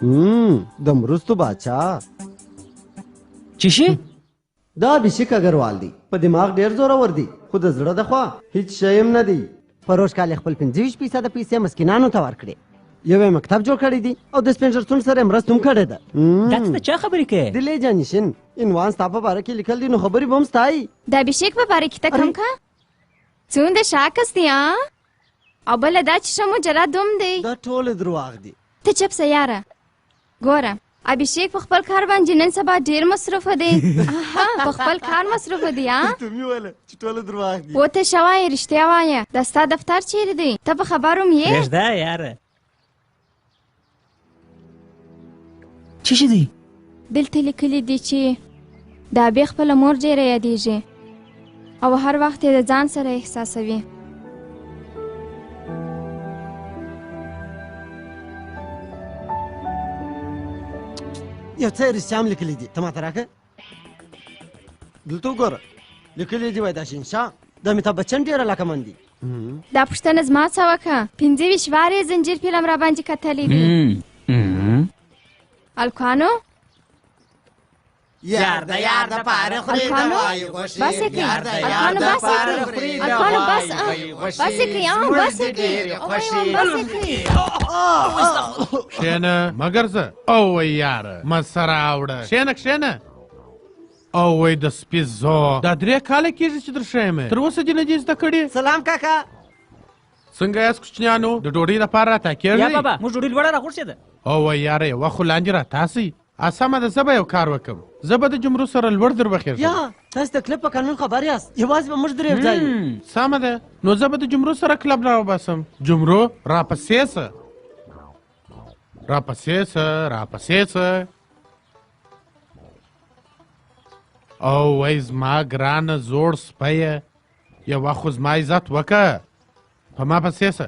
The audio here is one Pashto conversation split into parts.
د مرستو باچا چې شي دا ابھیشیک اگروال دی په دماغ ډیر زورور دی خو د زړه د خوا هیڅ شی هم نه دی فروش کال خپل 25% د پیسې مسکینانو ته ورکړي یو مکتب جوړ کړی دی او د سپینسرتون سره مرسته هم کړې ده دا څه چا خبرې کوي د لیجانشین انوان ستا په باره کې لیکل دي نو خبرې به هم ستایي د ابھیشیک په باره کې ته کوم کا څومره شاکس دی او بل دا چې شمو جلا دوم دی دا ټول دروغ دي ته چپ سیاره ګوره ابھیشیک په خپل کار باندې نن سبا ډیر مصروف دی په خپل کار مصروف دی ته می وله چې ټول دروغ دي وته شوای رښتیا وایه دا ستا دفتر چیرې دی ته په خبروم یې پرېږده یاره څه شي دی دلته لیکلي دي چې د ابي خپله مور ډېره یادېږي او هر وخت یې د ځان سره احساسوي یو څه رښتیا هم لیکلي دي ته ماته راکړه دلته وګوره لیکلي دي وایي دا شینشاه د امیتاب بچن ډېره علاقمند دي دا پوښتنه زما څه وکړه 25 وارې زنجیر فلم را باندې کتلی دی الکانو یار د یار د پاره خوري د وای غوشي بس یې یار د یار الکانو د بس پاره یې خوري د الکانو وای بس بس یې بس یې کښېنه مګر زه او وای یاره مسه راوړه کښېنه او وای د سپي زوی دا 3 کاله کېږي چې در ښه یم تر اوسه دې نه دي زده کړي سلام کاکا څنګه یاست کوچنیانو د ډوډۍ لپاره راته یا کېږئ بابا موږ ډوډۍ لوړه راغورځېده او وای یاره یوه خو لاندې راتاسئ سمه ده زه به یو کار وکړم زه به د جمرو سره لوړ در وخېږم یا تاسو د کلب په قانون خبر یاست یوازې به موږ درې ځای سمه ده نو زه به د جمرو سره کلب راوباسم جمرو راپسې سه او وای زما ګرانه زوړ سپیه یوه خو زما عزت وکړه په ما پسې سه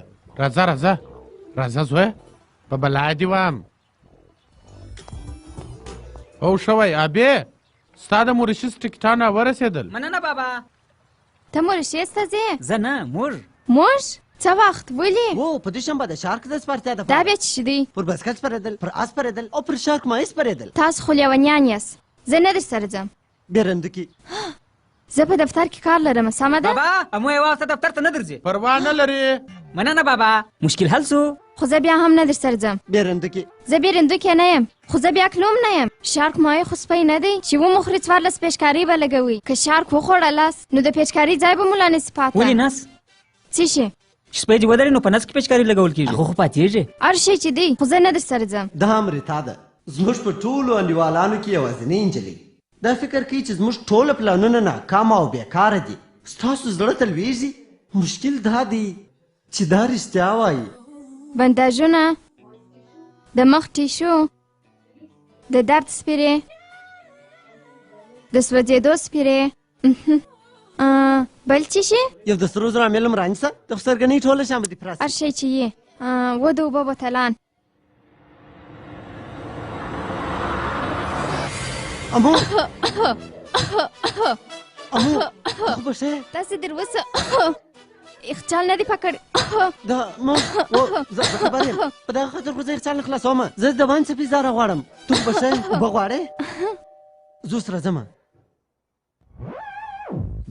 راځه زویه په بلا دې وام او شوی ابې ستا د موریشیس ټکټان ورسېدل مننه بابا ته موریشیس ته ځې زه نه موږ څه وخت ولې و په دې شنبه د شارک د سپارتیا دا بیا څه شي دی پر بسکټ سپرېدل پر اس سپرېدل او پر شارک مای سپرېدل تاسو خو لیونیان یاست زه نه در سره ځم بیرندکي زه په دفتر کې کار لرم سمه ده بابا امو یې واسطه دفتر ته نه درځي پروا نه لري مننه بابا مشکل حل سو خو زه بیا هم نه در سره ځم بیرندکي زه بیرندوکی نه یم خو زه بیا کلوم نه یم شارک مایه خو سپی نه دی چې ومخوري 14 پیچکاري به لګوي که شارک وخوړلاس نو د پیچکاري ځای به مو لا نسي پاته ولې نس څه شي چې سپی دې ودرې نو په نس کې پیچکاري لګول کېږي هغه خو پاتېږي هر شی چې دی خو زه نه در سره ځم دا هم ریتا ده زموږ په ټولو انډیوالانو کې یوازینۍ نجلۍ دا فکر کوي چې زموږ ټول پلانونه ناکامه او بیکاره دي ستاسو زړه ته لویږي مشکل دا دی چې دا رښتیا وایي بنداژونه د مخ ټیشو د درد سپیرې د سوځېدو سپیرې بل څه شي یو د سرو زرو عامل هم رانیسه د خسرګنۍ ټوله شامه دي پراسي هر شی چې یې و د اوبه بوتلان امو خو به شه تاسې در اوسه یخچال نه دي پکړ دا مو زه خبر یم په دغه خاطر خو زه یخچال نه خلاصوم زه د باندې څه پیزا راغواړم ته خو به شه اوبه غواړې زه اوس راځم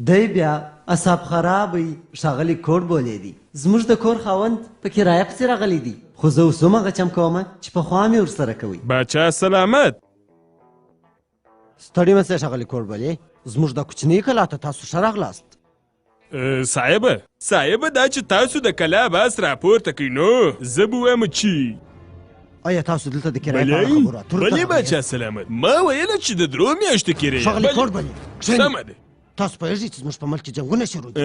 دی بیا اصاب خرابی ښاغلي کوډ بولې دي زموږ د کور خاوند په کرایه پسې راغلی دي خو زه اوس هم هغه چم کومه چې پخوا مې ورسره کوئ باچا سلامت ستړي مه سئ ښاغلي کوډ بولې زموږ د کوچنۍ کلا ته تاسو ښه راغلاست صاحبه دا چې تاسو د کلا باس راپورته کوئ نو زه به وایم چې آیا تاسو دلته د کرایې په اړه خبرو اترو ته بلې باچا سلامت ما ویله چې د 3 میاشتو کرایه ښاغلي کوډ بولې سمه ده تاسو پوهېږئ چې زموږ په ملک کې جنګونه شروع دي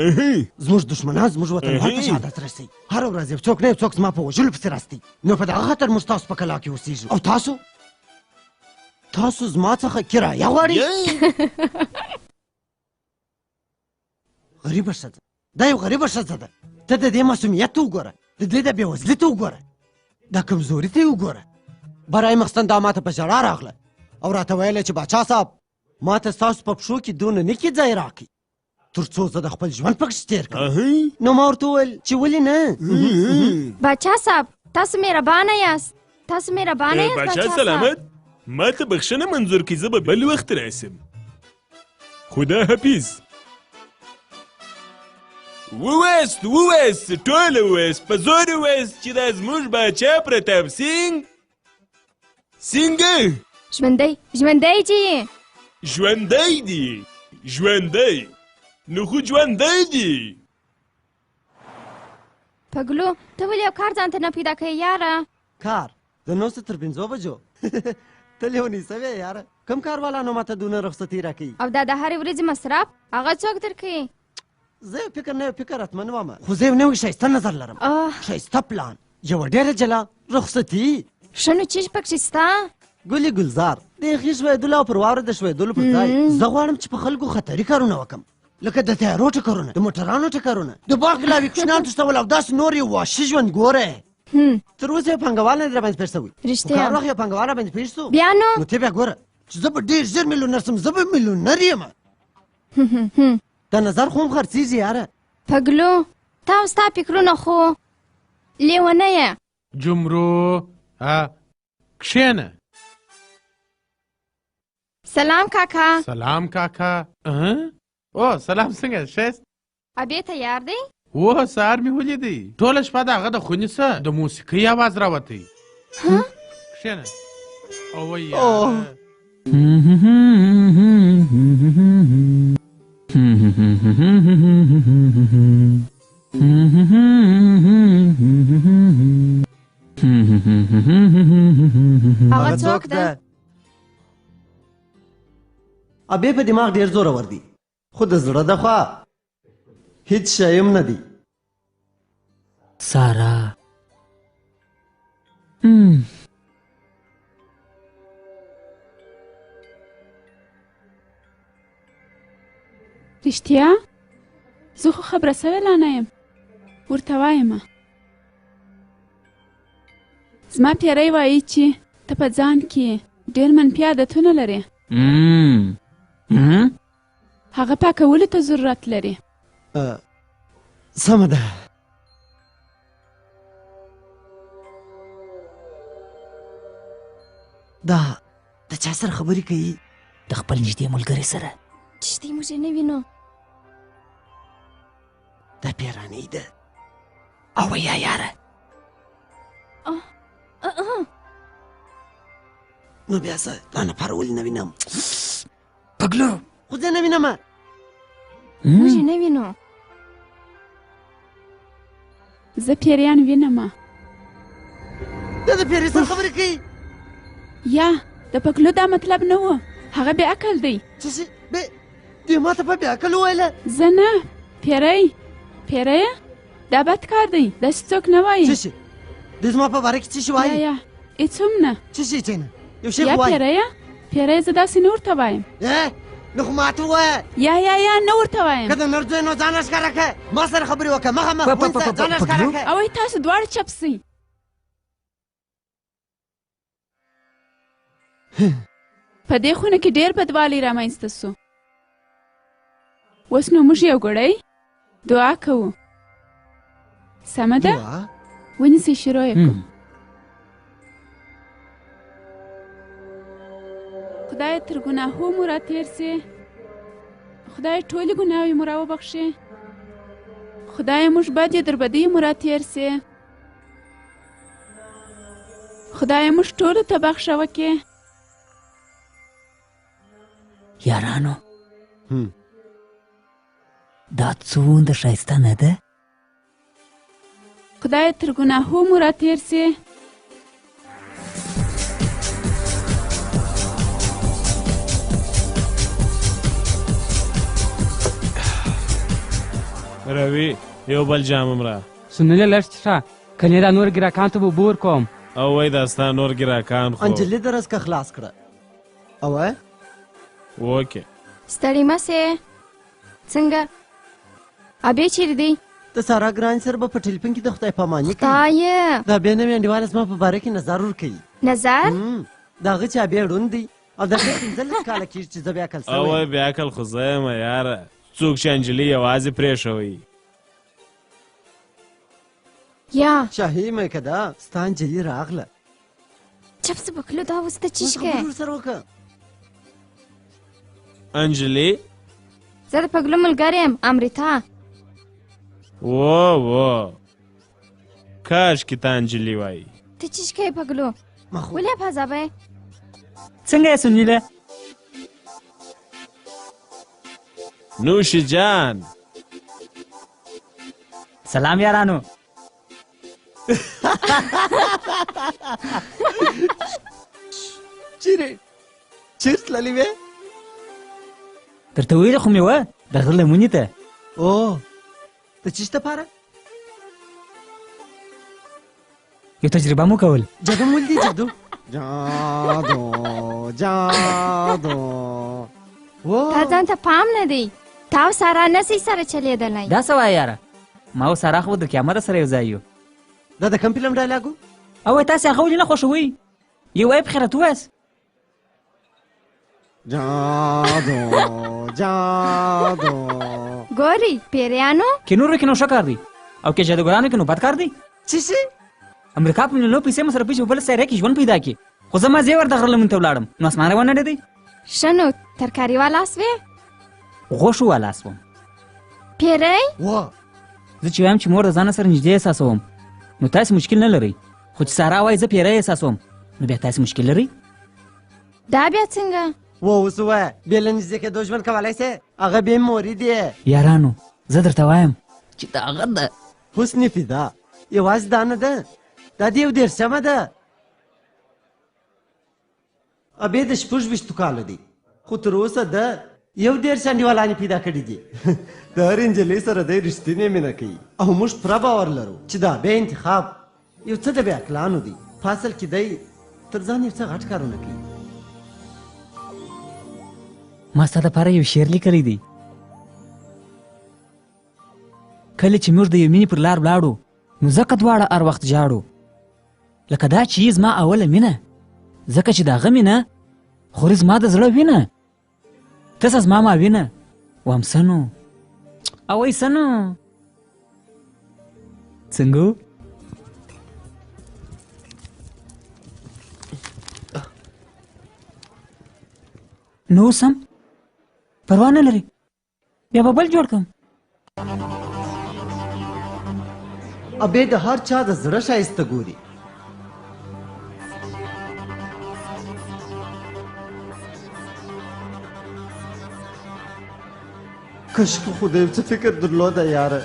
زموږ دښمنان زموږ وطنوال ته شهادت رسوي هره ورځ یو څوک نه یو څوک زما په وژلو پسې راستئ نو په دغه خاطر موږ ستاسو په کلا کې اوسېږو او تاسو زما څخه کرایه غواړئ غریبه ښځه دا یو غریبه ښځه ده ته د دې معصومیت ته وګوره د دې د بېوزلي ته وګوره دا کمزوري ته یې وګوره برای مخستن دا ماته په ژړا راغله او راته ویله چې باچا صاحب ما ته ستاسو په پښو کې دونه نکي ځای راکړئ تر څو زه د خپل ژوند پکښې تېر کړم نو ما ورته وویل چې ولې نه باچا صاحب تاسو مهربانه یاست تاسو مهربانه یاست باچا باچا سلامت ما ته بخښنه منظور کړي زه به بل وخت راسم خدا حافظ وویست ټوله وویست په زور وویست چې دا زموږ باچا پرتاپ سینګه ژوندی چې ژوندی دی ژوندی نو خو ژوندی دی پګلو ته ولې یو کار ځان ته نه پیدا کوې یاره کار د 9 تر 5 بجو ته لیونیسه وې یاره کوم کاروالانو ماته دونه رخصتي راکوي او دا د هرې ورځې مصرف هغه څوک درکوي زه فکر اتمن وم خو زه یو نوی ښایسته نظر لرم ښایسته پلان یوه ډېره جلا رخصتي ښه نو چیش پکښې سته ګلې ګلزار د یخي شویدلو او پر واوره د شویدلو پر ځای زه غواړم چې په خلکو خطري کارونه وکړم لکه د تیارو ټکرونه د موټرانو ټکرونه د باغ ګلاوي کوچنیان تښتول او داسې نور یې وحشي ژوند ګوره تر اوسه یو پانګوال نه دی راباندې پېښ شوی رښتیا هر وخت یو پانګوال راباندې پېښ شو بیا نو ته بیا ګوره چې زه به ډېر ژر میلیونر شم زه به میلیونر یم د نظر خو هم خرڅېږي یاره پګلو تا او ستا فکرونه خو لیونه یې جمرو کښېنه سلام کاکا سلام کاکا او سلام څنګه ښایست ابې تیار دی اوه سهار مې ولیدی ټوله شپه د هغه د خونې څه د موسیقۍ اواز راوتی کښېنه اوه یاره هغه څوک ده ابې په دماغ ډېر زورور دی خو د زړه د خوا هیڅ شی هم نه دی سارا رښتیا زه خو خبره سوې لا نه یم ورته وایم زما پیری وایي چې ته په ځان کې ډېر منفي عادتونه لرې هغه پاکولو ته ضرورت لري سمه ده دا د چا سره خبرې کوي د خپل نږدې ملګري سره چشتي موږ یې نه وینو دا پیرانۍ ده او یا یاره نو بیا څه دا نفر ولې نه وینم پګلو خو زه نه وینم موږ یې نه وینو زه پیریان وینم دا د پیرې سره خبرې کوي یا د پګلو دا مطلب نه و هغه بې عقل دی څه شي دې ما ته په بې عقل وویله زه نه پیری دا بد کار دی داسې څوک نه وایي څه شي دې زما په باره کې څه شي وایي یا هېڅ هم نه څه شي چې نه یو شی یا خو وایي پیری زه داسې نه ورته وایم نو خو ماته ووایه یا نه ورته وایم که د نر زوی نو ځان ښکاره کړه ما سره خبرې وکړه مخامخ ونیسه ځان ښکاره کړه او تاسو دواړه چپ سئ په دې خونه کې ډېر بدوالی رامنځته سو اوس نو موږ یو ګړی دعا کوو سمه ده ونیسئ شروع یې کړو خدای تر ګناهو مو راتېر سي خدای ټولې ګناوې مو راوبخښې خدای موږ بد یې در بدۍ مو راتېر سي خدای موږ ټولو ته بخښه وکړې یارانو دا څومره ښایسته نه ده خدای تر ګناهو مو راتېر سي روی یو بل جامم را سنلې لږ څښه کنې دا نور ګراکان ته به بور کوم او وای دا ستا نور ګراکان خو انجلۍ د رزقه خلاص کړه او اوکې ستړي مه سې څنګه ابې چیرې دی د سارا ګران سره به په ټلیفون کې د خدای پاماني کوي خدایه دا بیا نوې انډیواله زما په باره کې نظر ورکوي نظر د هغه چې ابې ړوند دی او د هغې 15 کاله کېږي چې زه بیا عقل او سوی بیا عقل خو زه یم یاره څوک چې انجلۍ یوازې پرېښوئ یا شاهي مې که ده ستا انجلۍ راغله چپ څه پکلو دا اوس ته چی شکې خبرو سره وکړه انجلي زه د پګلو ملګری یم امریتا و کاش کې ته انجلي وایي ته چی شکې پګلو ولې په ځابې څنګه یې سنیله نوش جان سلام یارانو چیرې چیرې تللې وې درته ویلې خو مې وه د غره لمونې ته او د چیش دپاره یو تجربه مو کول جادو مول دي جادو جادو جادو تا ځان ته پام نه دی تا او سارا نسئ سره چلیدلی دا څه وایه یاره ما او سارا خو د قیامته سره یو ځای یو دا د کوم فلم ډایلاګ و او وایي تاسې هغه ولې نه خوښوئ یو وایي بخیرت ووایاست جادو جادو ګوري پیریانو که نورو کې نو ښه کار دی او که جادوګرانو کې نو بد کار دی څه شي امریکا په میلیونو پیسې مو سره پیسې په بله سیاره کې ژوند پیدا کړي خو زه مازې ور د غره لمونې ته ولاړم نو اسمان ونړېدی ښه نو ترکاري والا سوې غوښو والا سوم پیری وا زه چې وایم چې مور د ځانه سره نږدې احساسوم نو تاسې مشکل نه لرئ خو چې سارا وایي زه پیری احساسوم نو بیا تاسې مشکل لرئ دا بیا څنګه و اوس ووایه بې له نږدې کېدو ژوند کولی سې هغه بې موري دی یارانو زه درته وایم چې د هغه د حسن فدا یوازې دا نه ده دا د یو دېرشمه ده ابې د شپږ ویشتو کالو دی خو تر اوسه ده یو دېرش انډیوالانې پیدا کړي دي د هر نجلۍ سره دی رښتینې مینه کوي او موږ پوره باور لرو چې دا بې انتخاب یو څه د بې عقلانو دی په اصل کې دی تر ځان یو څه غټ کارونه کوي ما ستا دپاره یو شعر لیکلی دی کله چې موږ د یو مینې پر لار ولاړو نو ځکه دواړه هر وخت ژاړو لکه دا چې زما اوله مینه ځکه چې د هغه مینه خوري زما د زړه وینه تسه زما ما وینه وام سنو او ای سنو څنګه نو سم پروا نه لري بیا به بل جوړ کړم ابې د هر چا د زړه ښایسته ګوري کشکې خو د یو څه فکر درلوده یاره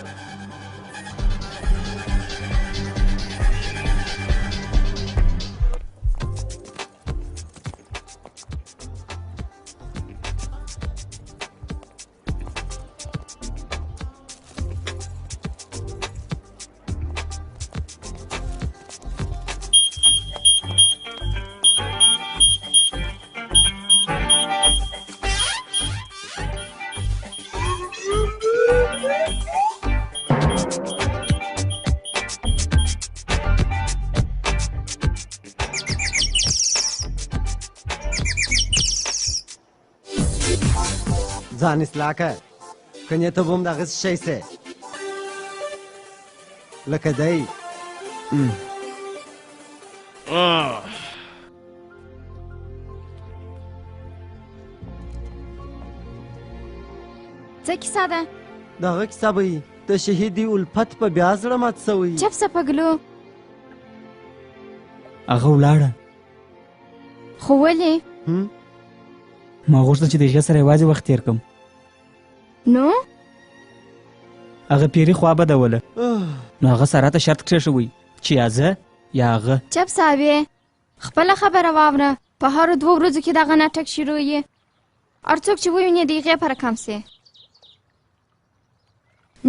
ځان اصلاح کړه که نه ته به هم دغسې شی سې لکه دی څه کیسه ده د هغه کیسه به وي د شهیدي الفت په بیا زړه مات سوی چپ څه پګلو هغه ولاړه خو ولې ما غوښتل چې د هغې سره یوازې وخت تېر کړم نو هغه پیري خوا بدوله نو هغه سارا ته شرط کېښوی چې یا زه یا هغه چپ ساوې خپله خبره واوره په هرو 2 ورځو کې دغه ناټک شروع یې هر څوک چې ووینې د هغې پره کم سي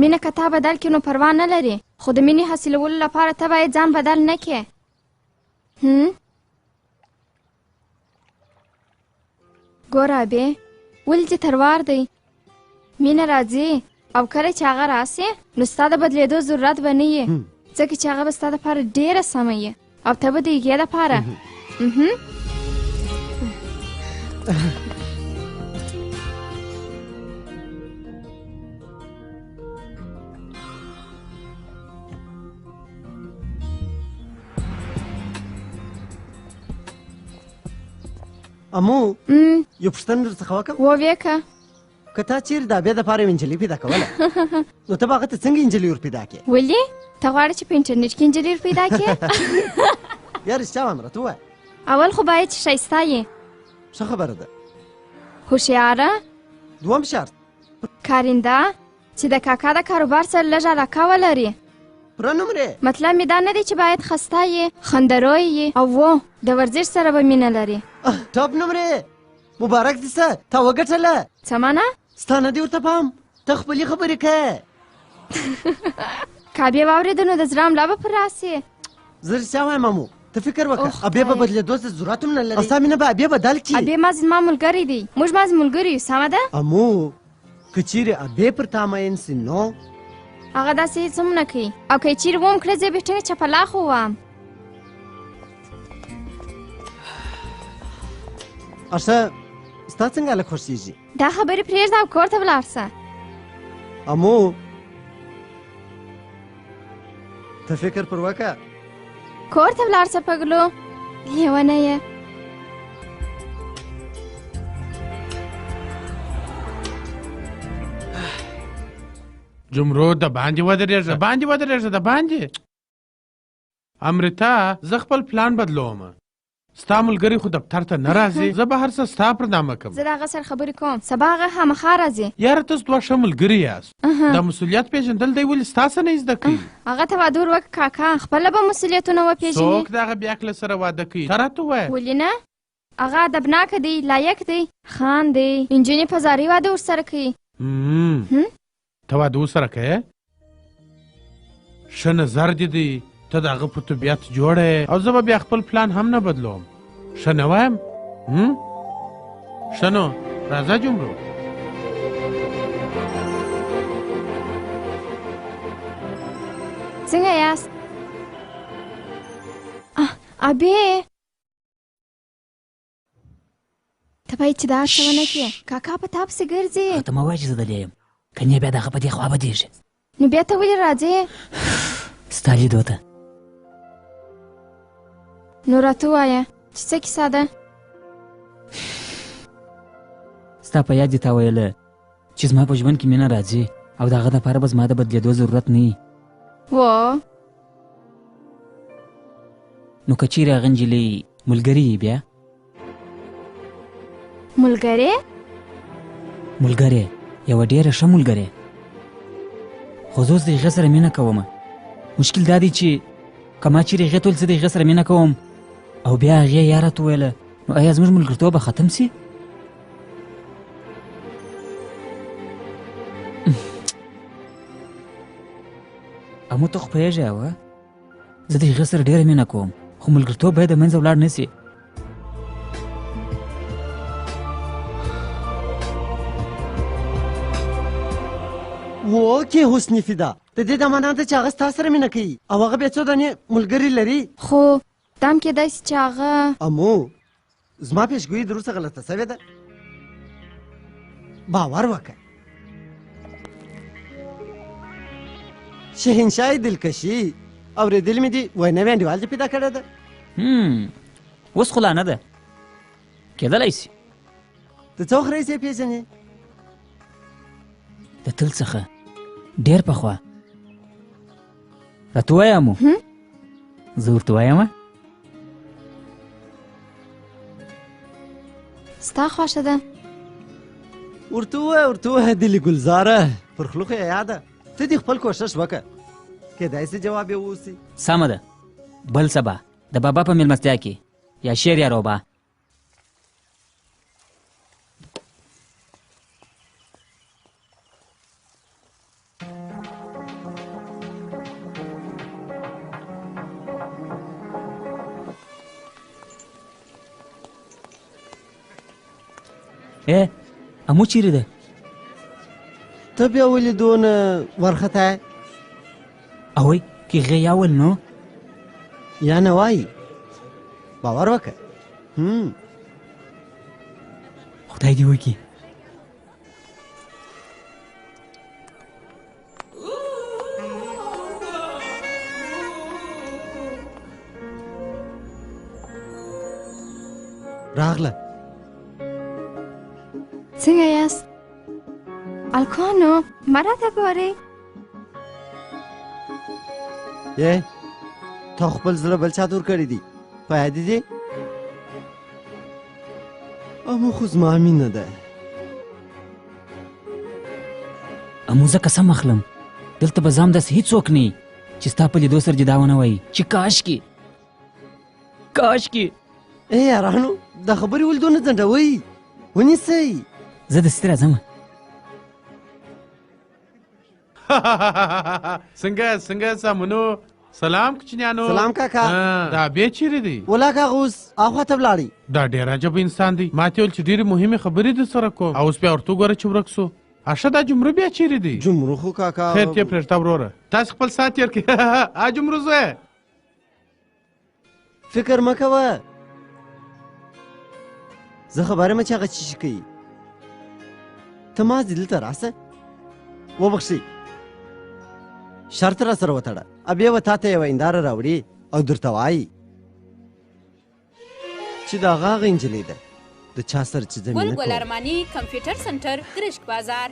مینه که تا بدل کړي نو پروا نه لري خو د مینې حاصلولو لپاره ته باید ځان بدل نه کړې ګوره ابې ولې چې تروار دی مینه راځي او کله چې هغه راسي نو ستا د بدلېدو ضرورت به نه یې ځکه چې هغه به ستا دپاره ډېره سمه یې او ته به د هغې دپاره امو یو پوښتنه درڅخه وکړم وویکه که تا چیرې د ابې دپاره یوه نجلۍ پیدا کوله نو ته به هغه ته څنګه نجلۍ ور پیدا کړې ولې ته غواړې چې په انټرنیټ کې نجلۍ ور پیدا کړې یا رښتیا وایم راته ووایه اول خو باید چې ښایسته یې ښه خبره ده هوښیاره دوم شرط کارنده چې د کاکا د کاروبار سره لږ علاقه ولري پوره نومرې مطلب مې دا نه دی چې باید خسته یې خندروی یې او د ورزش سره به مینه لري ټاپ نومرې مبارک دې څه تا وګټله څه معنا ستا نه دې ورته پام ته خپلې خبرې کوې کعبې واورېده نو د زړه ملا به پر راسي زه رښتیا وایم مامو ته فکر وکړه ابې به بدلېدو ته ضرورت هم نه لري او ستا مینه به ابې بدل کړي ابې ما زما ملګری دی موږ ما ملګري یو سمه ده امو که چیرې ابې پر تا مین سي نو هغه داسې هېڅ هم نه کوي او که یې چیرې وم کړه زه یې بېټنګه چپلا خو وم ارشه ستا څنګه هلک خوښېږي دا خبرې پرېږده او کور ته ولاړ سه امو ته فکر پر وکړه کور ته ولاړ سه پګلو لیونی یې جمرو د باندې ودرېږه د باندې امرتا زه خپل پلان بدلوم ستا ملګری خو دفتر ته نه راځي زه به هر څه ستا پر نامه کوم زه د هغه سره خبرې کوم سبا هغه خامخا راځي یاره تاسو دوه ښه ملګري یاست د مسؤلیت پیژندل دی ولې ستاسو نه زده کوي هغه ته واده ور وکړه کاکا خپله به مسؤلیتونه وپېژني څوک د هغه بیاکله سره واده کوي ته راته ووایه ولې نه هغه ادبناکه دی لایق دی خان دی نجونې په زارۍ واده ورسره کوي ته واده ورسره کوې ښه نظر دې دی ته د هغه په طبیعت جوړه او زه به بیا خپل پلان هم نه بدلوم ښه نه وایم ښه نو راځه جمرو څنګه یاست ابې ته باید چې دا څه ونه کړې کاکا په تا پسې ګرځي ته مه وایه چې زه دلې یم که نه بیا د هغه په دې خوا بدېږي نو بیا ته ولې راځې ستا لیدو ته نو راته ووایه چې څه کیسه ده ستا په یاد دې تا ویله چې زما په ژوند کې مینه راځي او د هغه دپاره به زما د بدلېدو ضرورت نه وي و نو که چیرې هغه نجلۍ ملګري یې بیا ملګرې ملګرې یوه ډېره ښه ملګرې خو زه اوس د هغې سره مینه کومه مشکل دا دی چې که ما چیرې هغې ته ویل زه د هغې سره مینه کوم او بیا هغې یا راته وویله نو آیا زموږ ملګرتوب به ختم سي امو ته خو پوهېږې اوه زه د هغې سره ډېره مینه کوم خو ملګرتوب باید د منځه ولاړ نه سي وکې حسني فدا د دې د معنا ده چې هغه ستا سره مینه کوي او هغه بیا څو دانې ملګري لري خو دا هم کېدای سي چې هغه امو زما پیشګویي د وروسته غلطه سوې ده باور وکړه شهنشاه دلکشي اورېدلي مې دي وایي نوی انډیوال دې پیدا کړی ده اوس خو لا نه ده کېدلی سي ته څه وخت راهیسې یې پېژنې د تل څخه ډېر پخوا راته ووایه مو زه ورته وایم ستا خوښه ده ورته ووایه دلي ګلزاره پر خوله خو یې یاده ته دې خپل کوښښ وکړه کېدای سي جواب یې واوسي سمه ده بل سبا د بابا په مېلمستیا کې یا شعر یا روبا امو چیرې ده ته بیا ولې دونه وارخطا یې اوی که هغې یا ول نو یا نه وایي باور وکړه خدای دې وکړي راغله څنګه یاست الکانو ما راته ګورئ تا خپل زړه بل چا تور کړی دي په یاد دي امو خو زما مینه ده امو زه قسم اخلم دلته به ځام داسې هېڅوک نه چې ستا په لیدو سره دې دا ونه وایي چې کاشکې یارانو دا خبرې ولې دونه ځنډوئ ونیسئ زه دستي راځم څنګه سامونو سلام کوچنیانو سلام کاکا دا بیا چیرې دی ولا کاغه اوس اخوا ته ولاړی دا ډېر عجب انسان دی ما ته ویل چې ډېرې مهمې خبرې در سره کوم او اوس بیا ورته وګوره چې ورک سو اشه دا جمرو بیا چیرې دی جمرو خو کاکا خیر ته پرېږده وروره تاسې خپل ساعت تېر کړئ جمرو زویه فکر مه کوه زه خبره مه چې هغه څه کوي ته ما دلته راسه وبخښئ شرط را سره وتړه بیا به تا ته یوه هنداره راوړي او درته وایي چې دا هغه نجلۍ ده د چا سره چې زه مینه ګل ارماني کمپیوټر سنټر ګرشک بازار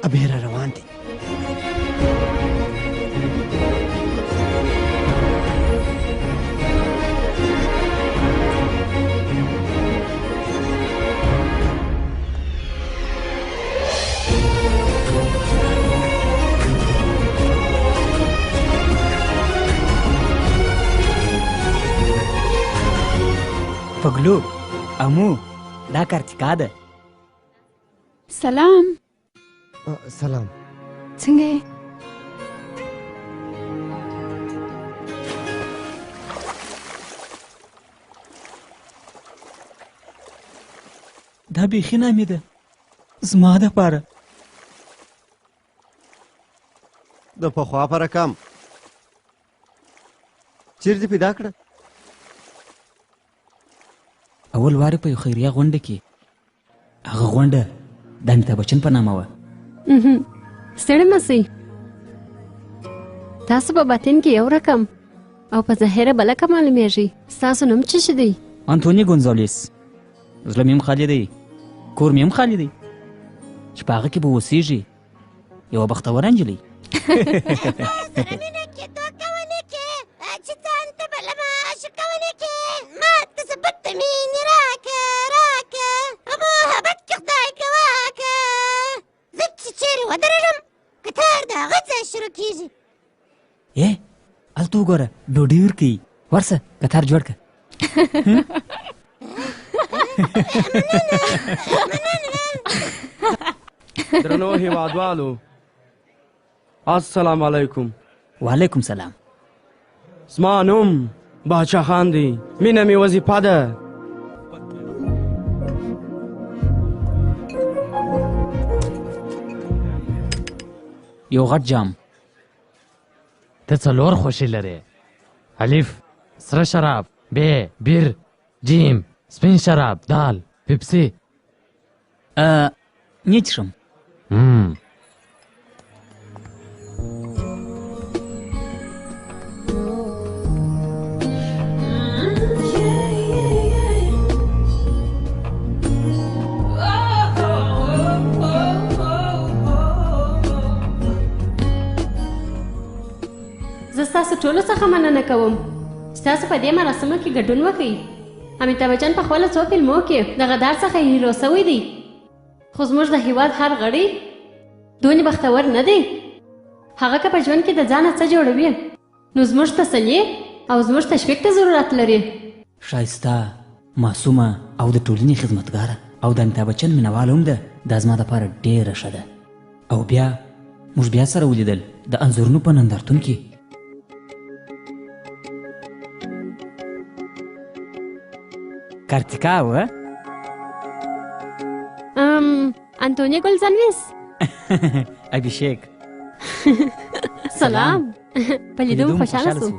ابې را روان دي پګلو امو دا کارتیکا ده سلام سلام څنګه یې دا بیخي نامې ده زما دپاره د پخوا په رقم چیرې دې پیدا کړه اول وارې په یو خیریه غونډه کې هغه غونډه د امیتاب بچن په نامه وه ستړی مه سئ تاسو په باطن کې یو رقم او په ظاهره بله که معلومیږي ستاسو نوم څه شی دی انتوني ګونزالیس زړه مې هم خالي دی کور مې هم خالي دی چې په هغه کې به اوسېږي یوه بختوره نجلۍ هلته وګوره ډوډۍ ورکوي ورسه کتار جوړ که درنو هیوادوالو السلام علیکم وعلیکم سلام زما نوم باچا خان دی مینه مې وظیفه ده یو غټ جام ته څلور خوښې لرې الف سره شراب ب بیر جیم سپین شراب دال پیپسي نه څښم زه ستاسو ټولو څخه مننه کوم ستاسو په دې مراسمو کې ګډون وکړئ امیتاب بچن په خپلو څو فلمو کې د غدار څخه هیرو سوی دی خو زموږ د هیواد هر غړی دونې بختور نه دی هغه که په ژوند کې د ځانه څه جوړوي نو زموږ تسلي او زموږ تشویق ته ضرورت لري ښایسته معصومه او د ټولنې خدمتګاره او د امیتاب بچن مینهوال هم ده دا زما دپاره ډېره ښه ده او بیا موږ بیا سره ولیدل د انځورونو په نندارتون کې کارتیکا وه انتوني ګلزنویس ابیشیک سلام په لیدو خوشحاله سوم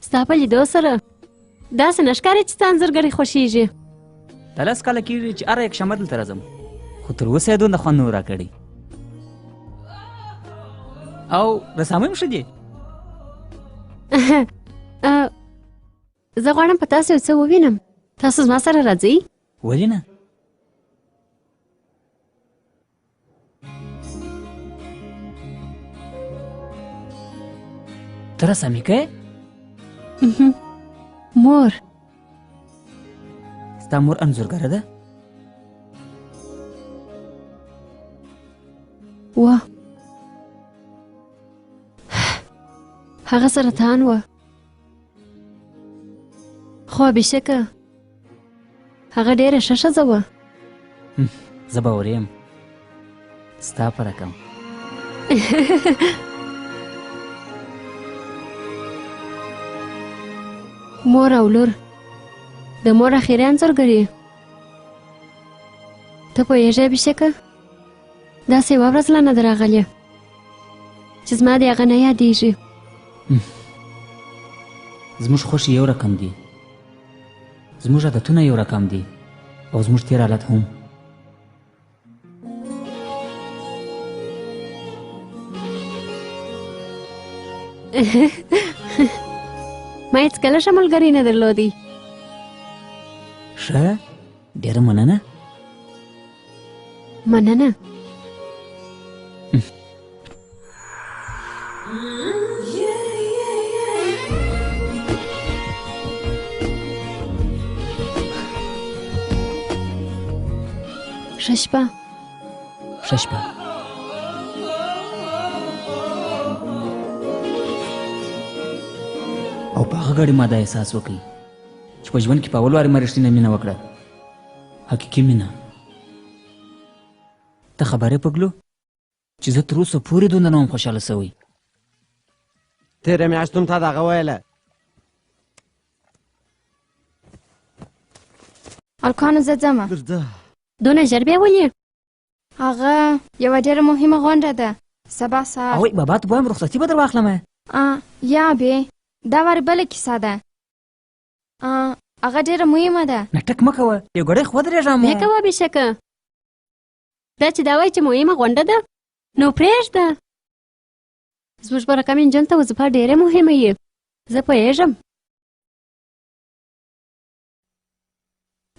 ستا په لیدو سره داسې نه ښکاري چې ستا انځورګري خوښېږي دا لس کاله کېږي چې هره یکشنبه دلته راځم خو تر اوسه یې دومره خوند نه و راکړی او رسامۍ ښه دي؟ زه غواړم په تاسو یو څه ووینم. تاسو زما سره راځئ؟ ولې نه؟ ته رسامي کوې؟ مور. ستا مور انځورګره ده؟ وه، هغه سرطان وه، خو بېشکه هغه ډېره ښه ښځه وه. زه باوري یم ستا په رقم. مور او لور د مور اخري انځورګري. ته پوهېږې بېشکه داسې یوه ورځ لا نه ده راغلې چې زما د هغه نه یادېږي. زموږ خوښې یو رقم دي، زموږ عادتونه یو رقم دي، او زموږ تېر حالت هم. ما هېڅکله ښه ملګری نه درلودی. ښه، ډېره مننه. مننه. ښه شپه. ښه شپه. او په هغه ګړې ما دا احساس وکړ چې په ژوند کې په اول وارې ما رښتینې مینه وکړه، حقیقي مینه. ته خبر یې پګلو چې زه تر اوسه پورې دومره نه وم خوشحاله سوی. تېره میاشت هم تا دغه ویله. الکانو زه ځمه. درځه. دونه ژر بیا ولې؟ هغه یوه ډېره مهمه غونډه ده سبا سهار. اوی بابا ته وایم رخصتي به در واخلمه. یا بې دا وارې بله کیسه ده. هغه ډېره مهمه ده. نټک مه کوه، یو ګړی خو ودرېږه. مې کوه بېشکه. دا چې دا وایي چې مهمه غونډه ده نو پرېږده. زموږ په رقم انجن ته وظیفه ډېره مهمه یي، زه پوهېږم.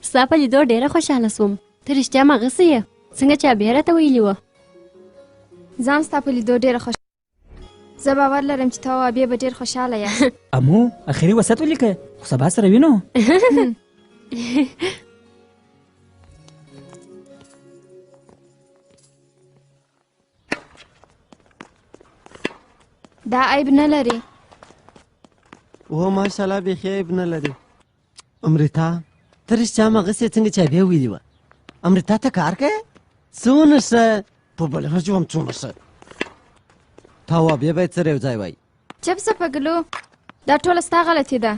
ستا په لیدو ډېره خوشحاله سوم. ته رښتیا مغسې یې، څنګه چې ابې راته ویلي وه. ځان ستا په لیدو ډېره خوشحاله. زه باور لرم چې ته او ابې به ډېر خوشحاله یاست. امو اخري وصیت ولیکه، خو سبا سره وینو. دا عیب نه لري. او ماشاءالله بیخي عیب نه لري. امریتا ته رښتیا مغسې څنګه چې ابې ویلي وه. امریتا ته کار کوې؟ څونه ښه. په بله ورځ وم څومره ښه. تا او ابې باید سره یو ځای وایي. چپ شه پګلو، دا ټوله ستا غلطي ده.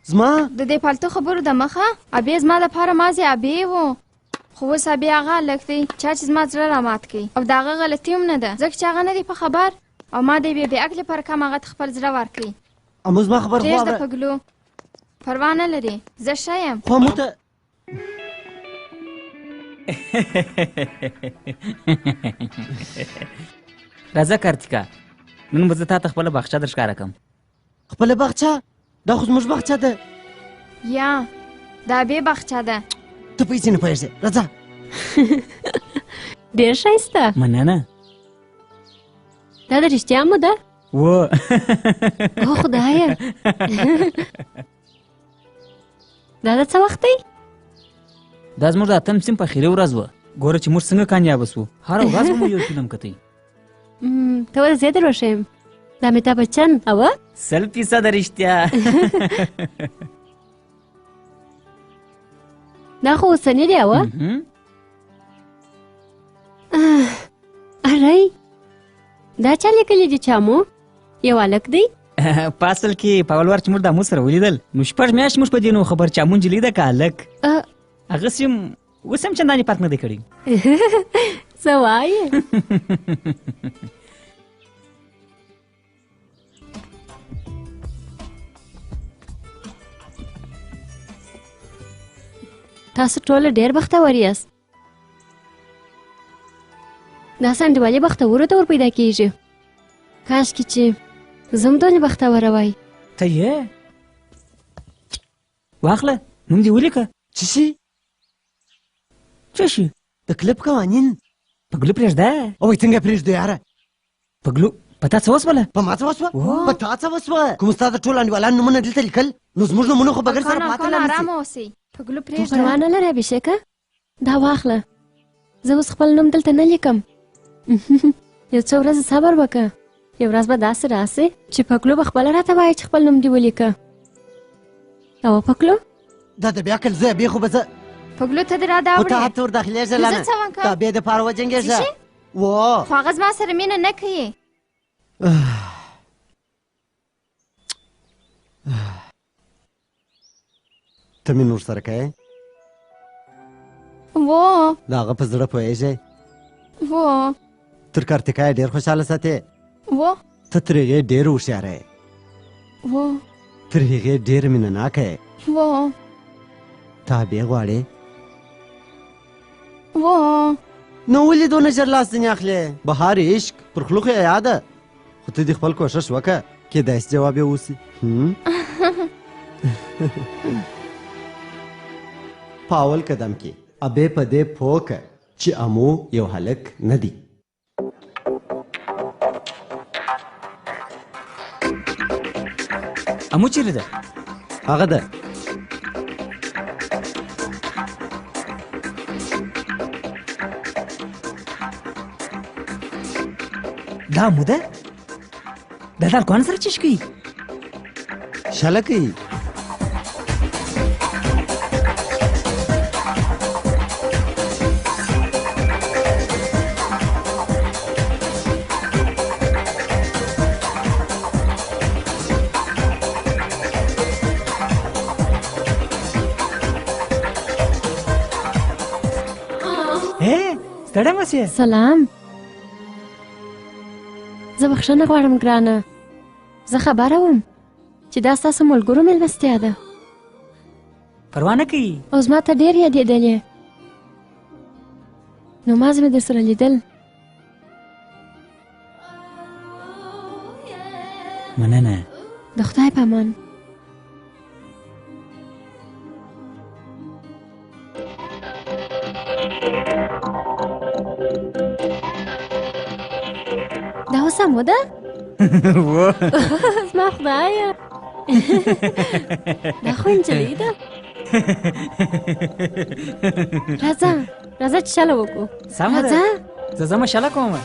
زما د دې فالتو خبرو د مخه ابې زما دپاره مازې ابې و، خو اوس ابې هغه هلک دی چا چې زما زړه رامات کوي، او د هغه غلطي هم نه ده ځکه چې هغه نه دی په خبر، او ما د یوې بې عقلې په رقم هغه ته خپل زړه ورکړي. امو زما خبر خو پرېږده پګلو، پروا نه لري، زه ښه یم. خو امو ته راځه کارتیکا، نن به زه تا ته خپله باغچه در ښکاره کړم. خپله باغچه؟ دا خو زموږ باغچه ده. یا د ابې باغچه ده. ته په هېڅ نه پوهېږې، راځه. ډېر ښایسته. مننه. دا د رښتیا مو ده؟ و او خدایه. دا د څه وخت دی؟ دا زموږ د اتم صنف اخري ورځ وه. ګوره چې موږ څنګه کامیابه سو. هره ورځ به مو یو فلم کتی. ته ولې زه در وښیم؟ د امیتاب بچن اوه؟ 100% رښتیا. دا خو اوسني دی اوه؟ ارئ دا چا لیکلي دي چامو؟ یو هلک دی؟ په اصل کې په اول وار چې موږ د امو سره ولیدل نو 6 میاشتې موږ په دې نو خبر چې امو نجلۍ ده که هلک. هغسې هم اوس هم چندانې فرق نه دی کړی. څه وایې؟ تاسو ټوله ډېر بختور یاست. دا انډیوالي بختورو ته ور پیدا کېږي. کاشکې چې زه هم دونې بختوره وای. ته یې واخله نوم دې ولیکه. څه شي؟ څه شي؟ د کلب قوانین. پګلو پرېږده. او څنګه پرېږدو یاره؟ پګلو په تا څه وسوله؟ په ما څه وسوه؟ په تا څه وسوه؟ کوم ستا د ټولو انډیوالانو نومونه دلته لیکل نو زموږ نومونه خو بغیر سره پاته لا نشي. ارامه اوسئ. پګلو ته پرېږده. پروا نه لرې ابیشیکه، دا واخله. زه اوس خپل نوم دلته نه لیکم. یو څو ورځې صبر وکړه، یو ورځ به داسې راسې چې پګلو به خپله راته وایي چې خپل نوم دې ولیکه. او پګلو دا د بیا کل زه بیا خو به زه پګلو ته دې را دا خو ته وړې. هلته ورداخلېږه لانه زه څه وکړم؟ دا بیا د پاره وجنګېږه. څه شي؟ خو هغه زما سره مینه نه کوي. ته مې نور سره کوې؟ و د هغه په زړه پوهېږې؟ و تر کارتیکا یې ډېر خوشحاله ساتې؟ و ته تر هغې ډېر هوښیاره یې، و تر هغې ډېره مینه ناکه یې. و ته بیا غواړې؟ و نو ولې دونه ژر لاس ځینې اخلې؟ بهار عشق پر خلو خو یې یاده، خو ته دې خپل کوښښ وکړه کیدای شي جواب یې اوسي. په اول قدم کې ابې په دې پوه که چې امو یو هلک نه دی. امو چیرې ده؟ هغه ده. دا امو ده؟ دا د هلکانو سره چیش کوي؟ شله کوي. ستړی مسې؟ سلام. زه بخښنه غواړم ګرانه، زه خبره وم چې دا ستاسو ملګرو مېلمستیا ده. پروا نه کوي. او زما ته ډېر یادېدلې، نو مازې مې در سره لیدل. مننه. د خدای په امان. دا اوس امو ده؟ زما خدایه، دا خو نجلۍ ده. راځه راځه چې شله وکړو. سمه ده، زه ځمه شله کومه.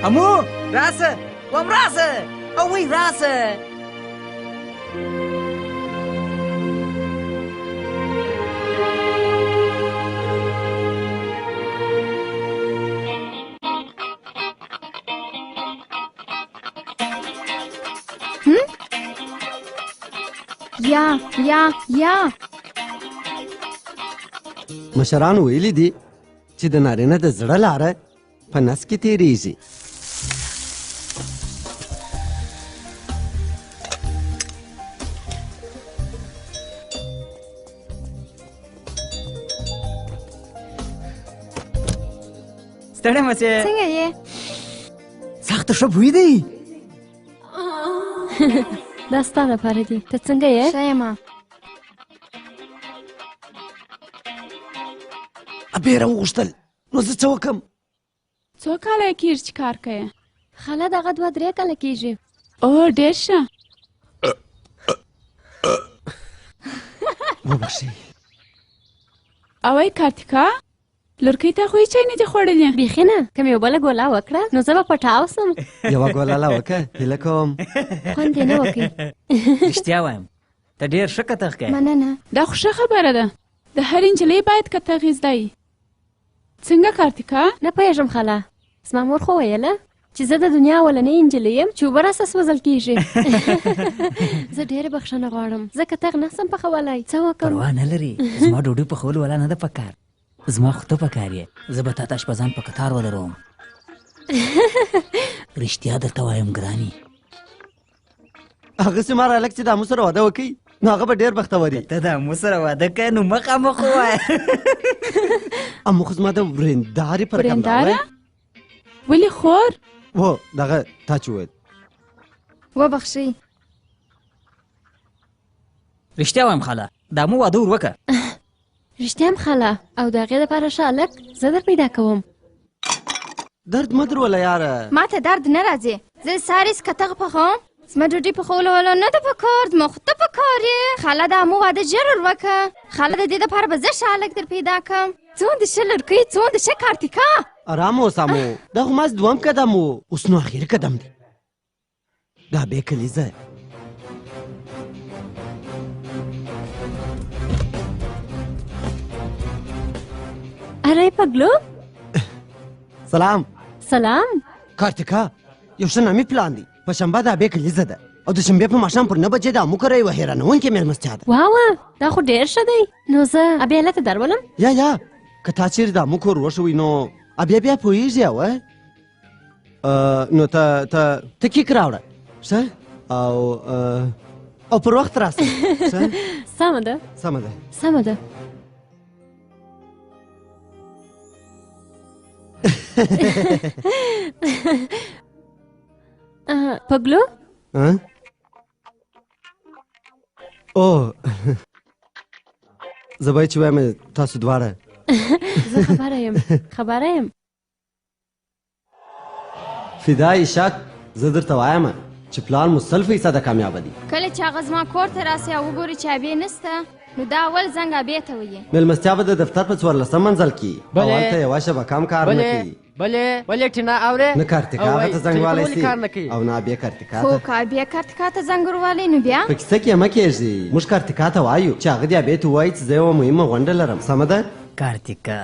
امو راسه وام راسه اوی راسه. یا مشران ویلي دي چې د نارینه د زړه لاره په نس کې تېرېږي. ستړی مسې؟ څنګه یې؟ سخته ښه بوی دی. دا ستا لپاره دي. ته څنګه یې؟ ښه یم. ابې راوغوښتل نو زه څه وکړم؟ څو کاله یې کېږي چې کار کوې؟ خاله دغه 2-3 کاله کېږي. او ډېر ښه. وبخښئ. اوی کارتیکا لورکۍ ته خو هېڅ شی نه دي خوړلي؟ بیخي نه. که مې یو بله ګوله وکړه نو زه به پټاو سم. یوه ګولاله وکړه هیله کوم. خوند یې نه وکړي. رښتیا وایم ته ډېر ښه کتغ کوې. مننه. دا خو ښه خبره ده، د هرې نجلۍ باید کتغ زده وي. څنګه کارتیکا؟ نه پوهېږم خاله، زما مور خو ویله چې زه د دنیا اولنۍ نجلۍ یم چې اوبه راسه سوځل کېږي. زه ډېره بخښنه غواړم، زه کتغ نه سم پخولی. څه وکړم؟ پروا نه لري، زما ډوډۍ پخول ولا نه ده پکار، زما خو ته پکار یې. زه به تا ته اشپزان په قطار ولروم. رښتیا درته وایم ګرانې، هغسې ما رالک چې د امو سره واده وکړي نو هغه به ډېر بختور وي. ته د امو سره واده کوې نو مخامخ ووایه. امو خو زما د ورېندارې پر ورېنداره؟ ولې خور؟ و دغه تا چې وویل. وبخښئ. رښتیا وایم خاله د امو واده ور وکړه. رښتیا هم خاله او د هغې دپاره ښه هلک زه در پیدا کوم. درد مه دروله یاره. ما ته درد نه راځي. زه ساري سکتغ پخوم. زما ډوډۍ پخولو نه ده پکار زما خو ته پکار یې. خاله د امو واده ژر ور وکړه. خاله د دې دپاره به زه ښه هلک در پیدا کړم. څومره د ښه لړکۍ څومره د ښه کارتیکا. ارام اوسه امو دا خو ماس دوم قدم و اوس نو اخري قدم دی. دا بې کلیزه اره پګلو. سلام. سلام. کارتیکا یو ښه نامي پلان دی. په شنبه دا بې کلیزه ده او د شنبې په ماښام پر 9 بجې د امو کره یوه حیرانوونکې مېلمستیا ده. واوه دا خو ډېر ښه دی. نو زه ابې هلته درولم؟ یا که تا چیرې د امو کور وښوئ نو بیا پوهېږي اوه نو ته کیک راوړه ښه او پر وخت راسه. سمه ده سمه ده سمه ده. پګلو او زه باید چې وایم تاسو دواړه. زه خبره یم. فدای شک زه درته وایم چې پلان مو 100% کامیابه دی. کله چې هغه زما کور ته راسي او وګوري چې ابې نسته نو دا اول زنګ ابې ته وایي. مېلمستیا به د دفتر په 14 منزل کې او هلته یوه شبه کم کار نه کوي. بلې ټینا اورې نه کارتیکا هغه ته زنګ والی سي او نه ابې کارتیکا خو ته. که ابې کارتیکا ته زنګ وروالی نو بیا په کیسه کې مه کېږدي. موږ کارتیکا ته وایو چې هغه دې ابې ته ووایي چې زه یوه مهمه غونډه لرم. سمه ده کارتیکا؟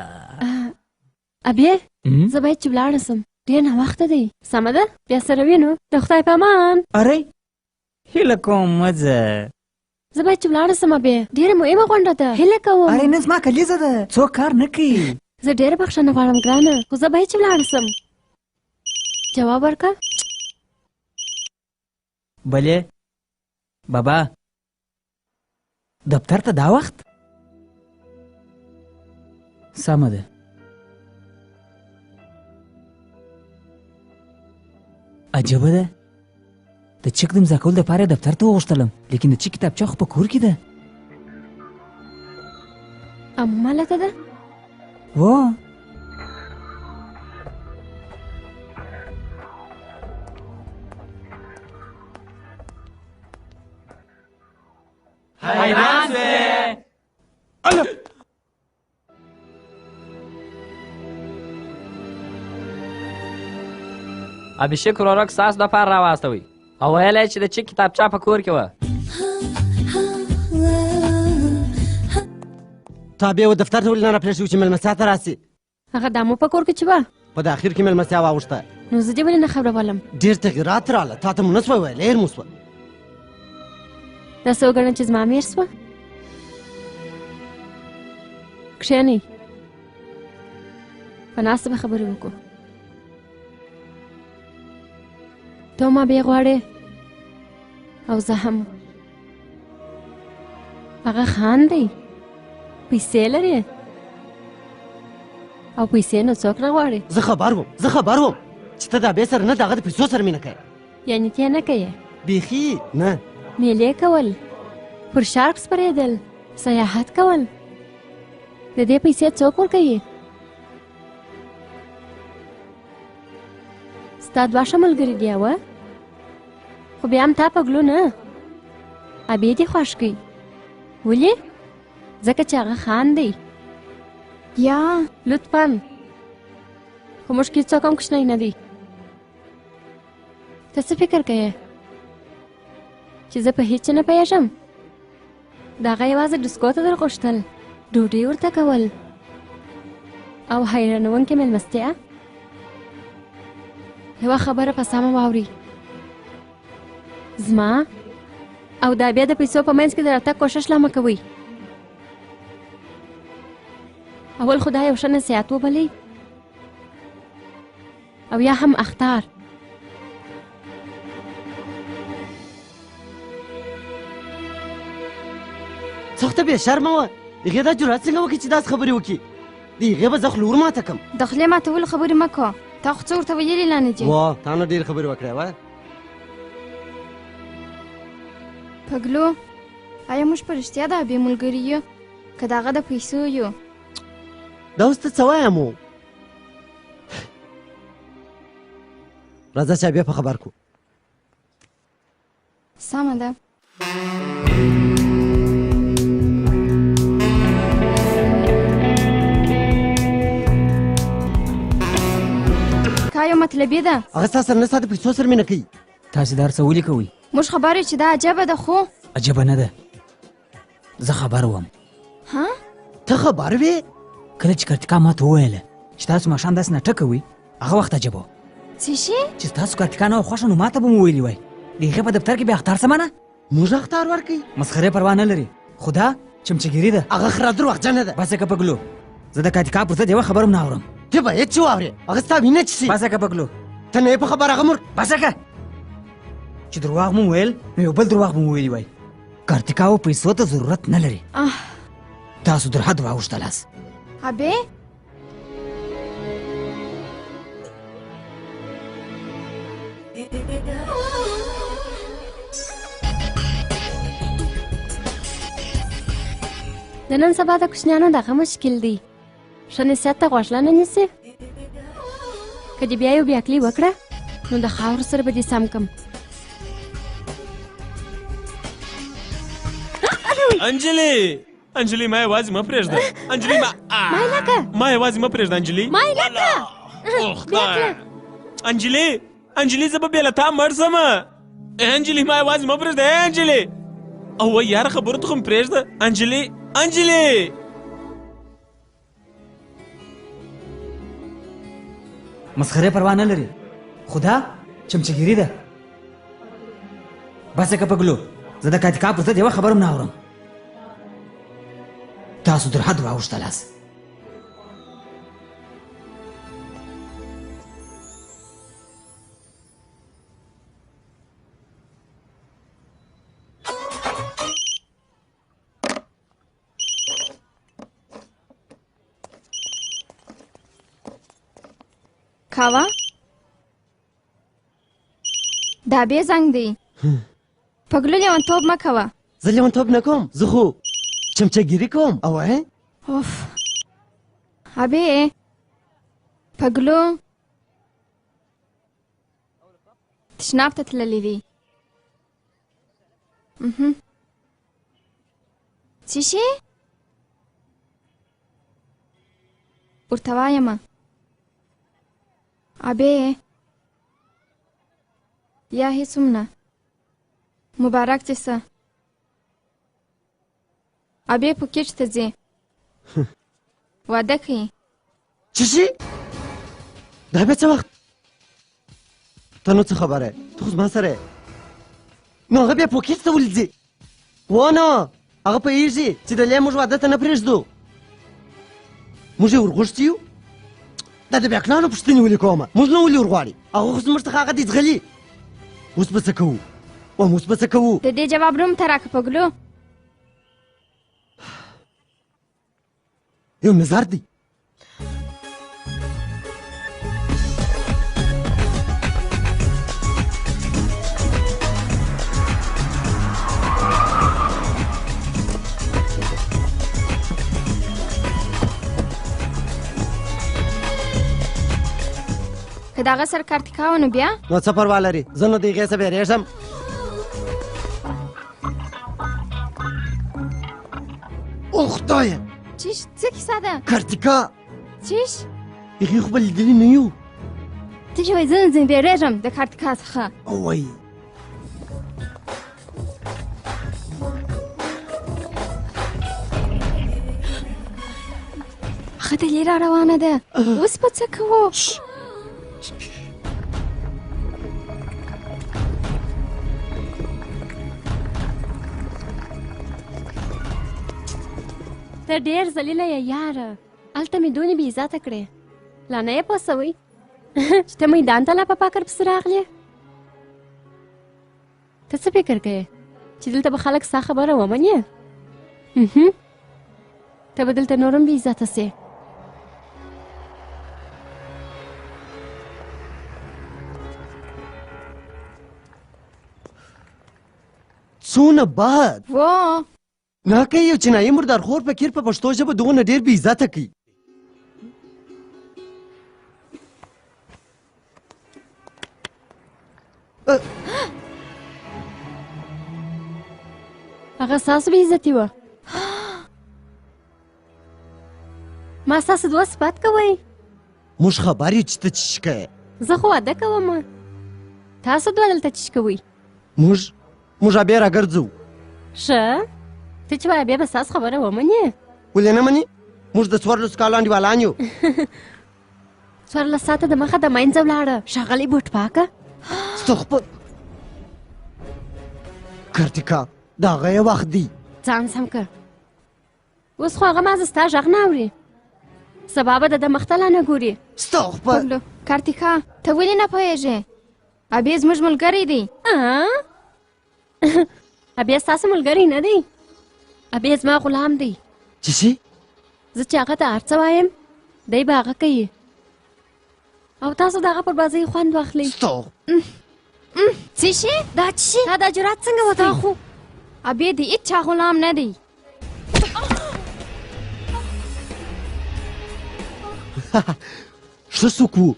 ابې زه باید چې ولاړه سم ډېر ناوخته دی. سمه ده بیا سره وینو. د خدای په امان. اره هیله کوم مه ځه. زه باید چې ولاړه سم ابې ډېره مهمه غونډه ده. هیله کوم. اره نن زما کلیزه ده څوک کار نه کوي. زه ډېره بخښنه غواړم ګرانه خو زه باید چې ولاړه سم. جواب ورکړه. بلې بابا دفتر ته دا وخت؟ سمه ده. عجبه ده د چک د امضا کولو دپاره یې دفتر ته وغوښتلم لیکن د چک کتابچه خو په کور کې ده. امو مالته ده؟ و حیران سوې. ابیشک ورورک ساس د پاره راواستوي او ویلی چې د چک کتابچه په کور کې وه. تا بیا و دفتر ته ولې نه راپرېښوي چې مېلمستیا ته راسي؟ هغه د امو په کور کې چې وه په د اخر کې مېلمستیا واوښته نو زه دې ولې نه خبرولم؟ ډېر تغیرات راغله. تا ته مو نه سوی ویلی هېر مو سوه. داسې وګڼه چې زما مېر سوه. کښېنئ په ناسته به خبرې وکړو. ته ما بیا غواړې او زه هم. هغه خان دی پیسې لري او پیسې نو څوک نه غواړي. زه خبر وم چې ته د ابې سره نه د هغه د پیسو سره مینه کوې. یعنې ته نه کوې؟ بیخي نه. میلې کول پر شارک سپرېدل سیاحت کول د دې پیسې څوک ورکوي؟ ستا دوه ښه ملګري دي اوه خو بیا هم تا پګلو نه ابې دې خوښ کوي. ولې؟ ځکه چې هغه خان دی. یا لطفا خو موږ کې څوک هم کوچنی نه دی. ته څه فکر کوې چې زه په هېڅ نه پوهېږم؟ د هغه یوازې ډسکو ته در غوښتل ډوډۍ ورته کول او حیرانوونکې مېلمستیا. یوه خبره په سمه واورئ زما او دا بیا د پیسو په منځ کې د راتګ کوښښ لا مه کوئ. اول خو دا یو ښه نصیحت وبلئ او یا هم اختار څه وخته بې شرمه وه هغې دا جرأت څنګه وکړي چې داسې خبرې وکړي د هغې به زه خوله ور ماته کړم د خولې ماتولو خبرې مه کوه تا خو څه ورته ویلي لا نه دي وا تا نه ډېرې خبرې وکړې وه پګلو آیا موږ په رښتیا د ابې ملګري یو که د هغه د پیسو یو دا اوس ته څه وایم و راځه چې بیا په خبر کړو سمه ده کا یو مطلبي ده هغه ستا سره نه ستا د پیسو سره مینه کوي تاسې دا هر څه ولې کوئ موږ خبر یو چې دا عجبه ده خو عجبه نه ده زه خبر وم ها ته خبر وې کله چې کارتیکا ماته وویله چې تاسو ماښام داسې نټه کوئ هغه وخت عجبه وه څه شي چې ستاسو کارتیکا نه وه خوښه نو ماته به مو ویلي وای د هغې په دفتر کې بیا اختار څه مانه موږ اختار ورکوي مسخرې پروا نه لري خو دا چمچهګیري ده هغه خره دروغجنه ده بس که پګلو زه د کارتیکا پر ضد یوه خبره هم نه اورم ته باید چې واورې هغه ستا وینه څښي بس که پګلو ته نه یې په خبره هغه مړ بس که چې درواغ مو ویل نو یو بل درواغ به مو ویلي وای کارتیکا و پیسو ته ضرورت نه لري تاسو در حد واوښتلاست ابې د نن سبا د کوچنیانو دغه مشکل دی ښه نصیحت ته غوږ نه نیسي که دې بیا یو بیاکلي وکړه نو د خاورو سره به دې سم کړم انجلي ما یوازې مه پرېږده انجلي ما یوازې مه پرېږده انجلي انجلي زه به بې له تا مړ شم انجلي ما یوازې مه پرېږده انجلي او یاره خبرو ته خو مې پرېږده انجلي مسخرې پروا نه لري خو دا چمچهګیري ده بس که پګلو زه د کاتیکا پر ضد یوه خبره هم نه اورم تاسو در حد واوښتلاست کاوه دا بې زنګ دی پګلو لیونتوب مه کوه زه لیونتوب نه کوم زه خو چمچهګیري کوم اوه اوف ابې پګلو تشناب ته تللی دی څه شي ورته وایمه ابې یا هیڅ هم نه مبارک دې شه ابې پوکیټ ته ځې واده کوي څه شي دا بیا څه وخت ته نو څه خبره یې ته خو زما سره یې نو هغه بیا پوکیټ ته ولې ځي ونه هغه پوهېږي چې دلې موږ واده ته نه پرېږدو موږ یې ورغوښتي یو دا د بیاکلانو پوښتنې ولې کومه موږ نه ولې ورغواړي هغه خو زموږ څخه هغه دې ځغلي اوس به څه کوو اوس به څه کوو د دې جواب روم ته راکړه پګلو یو نظر دی که د هغه سره کارتیکا و نو بیا نو څه پروا لري زه نو د هغې څه بیریږم او خدایه چیش څه کیسه ده کارتیکا چیش هغې خو به لیدلي نه یو ته چې وایي زه ځینې بیریږم د کارتیکا څخه وایي هغه دلې را روانه ده اوس به څه کوو ته ډېر ذلیله یې یاره هلته مې دونې بې عزته کړې لا نه یې پوه سوی چې ته میدان ته لا په پاکر پسې راغلې ته څه فکر کوې چې دلته به خلک ستا خبره ومني ته به دلته نورم بې عزته سې. څونه بد و نه که یو چینایي مردارخور فقیر په پښتو ژبه دغونه ډېر بې عزته کوي. هغه ستاسو بې عزتي وه. ما ستاسو دوه صفت کوئ. موږ خبر یو چې ته چیش کوې. زه خو واده کوم. تاسو دوه دلته چیش کوئ. موږ بیا راګرځو. ښه ته چې وایې بیا به ستاسو خبره ومنې. ولې نه منې؟ موږ د 14 کالو انډیوالان یو. 14 ساعته د مخه د منځه ولاړه ښاغلې بوټ پاکه. کارتیکا د هغه یې وخت دی. ځان سم که. اوس خو هغه ما زه ستا غږ نه اوري. سبا به د ده مخ ته لا نه ګوري. پګلو کارتیکا ته ولې نه پوهېږې؟ ابې زموږ ملګری دی. ابې ستاسو ملګری نه دی. ابې زما غلام دی. چې شي؟ زه چې هغه ته هر څه وایم دی به هغه کوي او تاسو د هغه پر بازۍ خوند واخلئ. څه شي؟ دا څه شي؟ تا دا جرات څنګه وکړ؟ خو ابې د هېچا غلام نه دی. ښه څوک و؟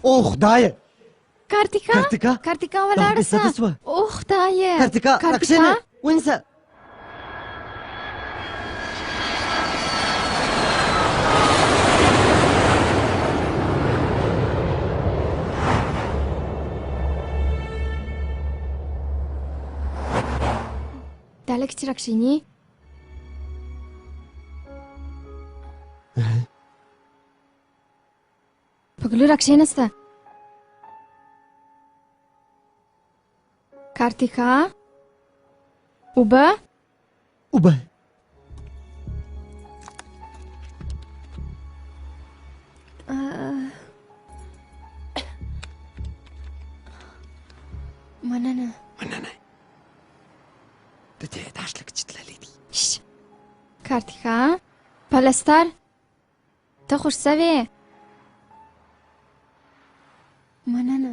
او خدایه! کارتیکا ولاړه سه. او خدایه! کارتیکا راکښېنه ونیسه. دا لږ چې راکښېنې. پګلو راکښېنسته. کارتیکا اوبه مننه. د دې داش لږ چې تللی دي. کارتیکا پلستر ته خوش سوې. مننه.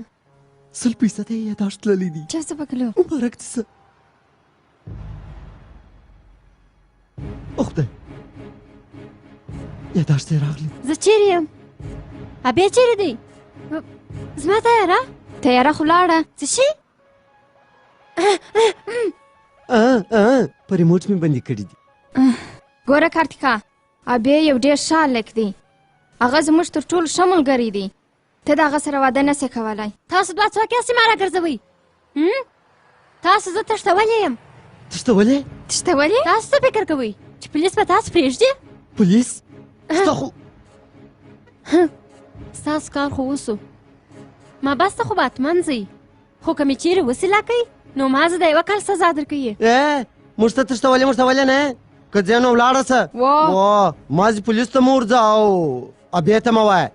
100% یې داش تللی دي. چا څه پګلو مبارک دې څه. او خدای یې داش ته راغلی. زه چیرې یم؟ ابې چیرې دی؟ زما تیاره خو لاړه. څه شي؟ په ریموټ مې بندي کړي دي. ګوره کارتیکا ابې یو ډېر ښه هلک دی. هغه زموږ تر ټولو ښه ملګری دی. ته د هغه سره واده نسې کولی. تاسو دوه څوک یاستې ما راګرځوئ؟ تاسو زه تښتولی یم. تښتولی؟ تاسو څه فکر کوئ چې پولیس به تاسو پرېږدي؟ پولیس؟ ستا خو ستاسو کار خو وسو. ما بسته خو به حتمن ځئ. خو که مې چیرې وسیله کوي نو ما زه د 1 کال سزا درکوي. موږ ته تښتولی نه که ځې نو ولاړه سه. مازې پولیس ته مه ورځه او ابې ته مه وایه.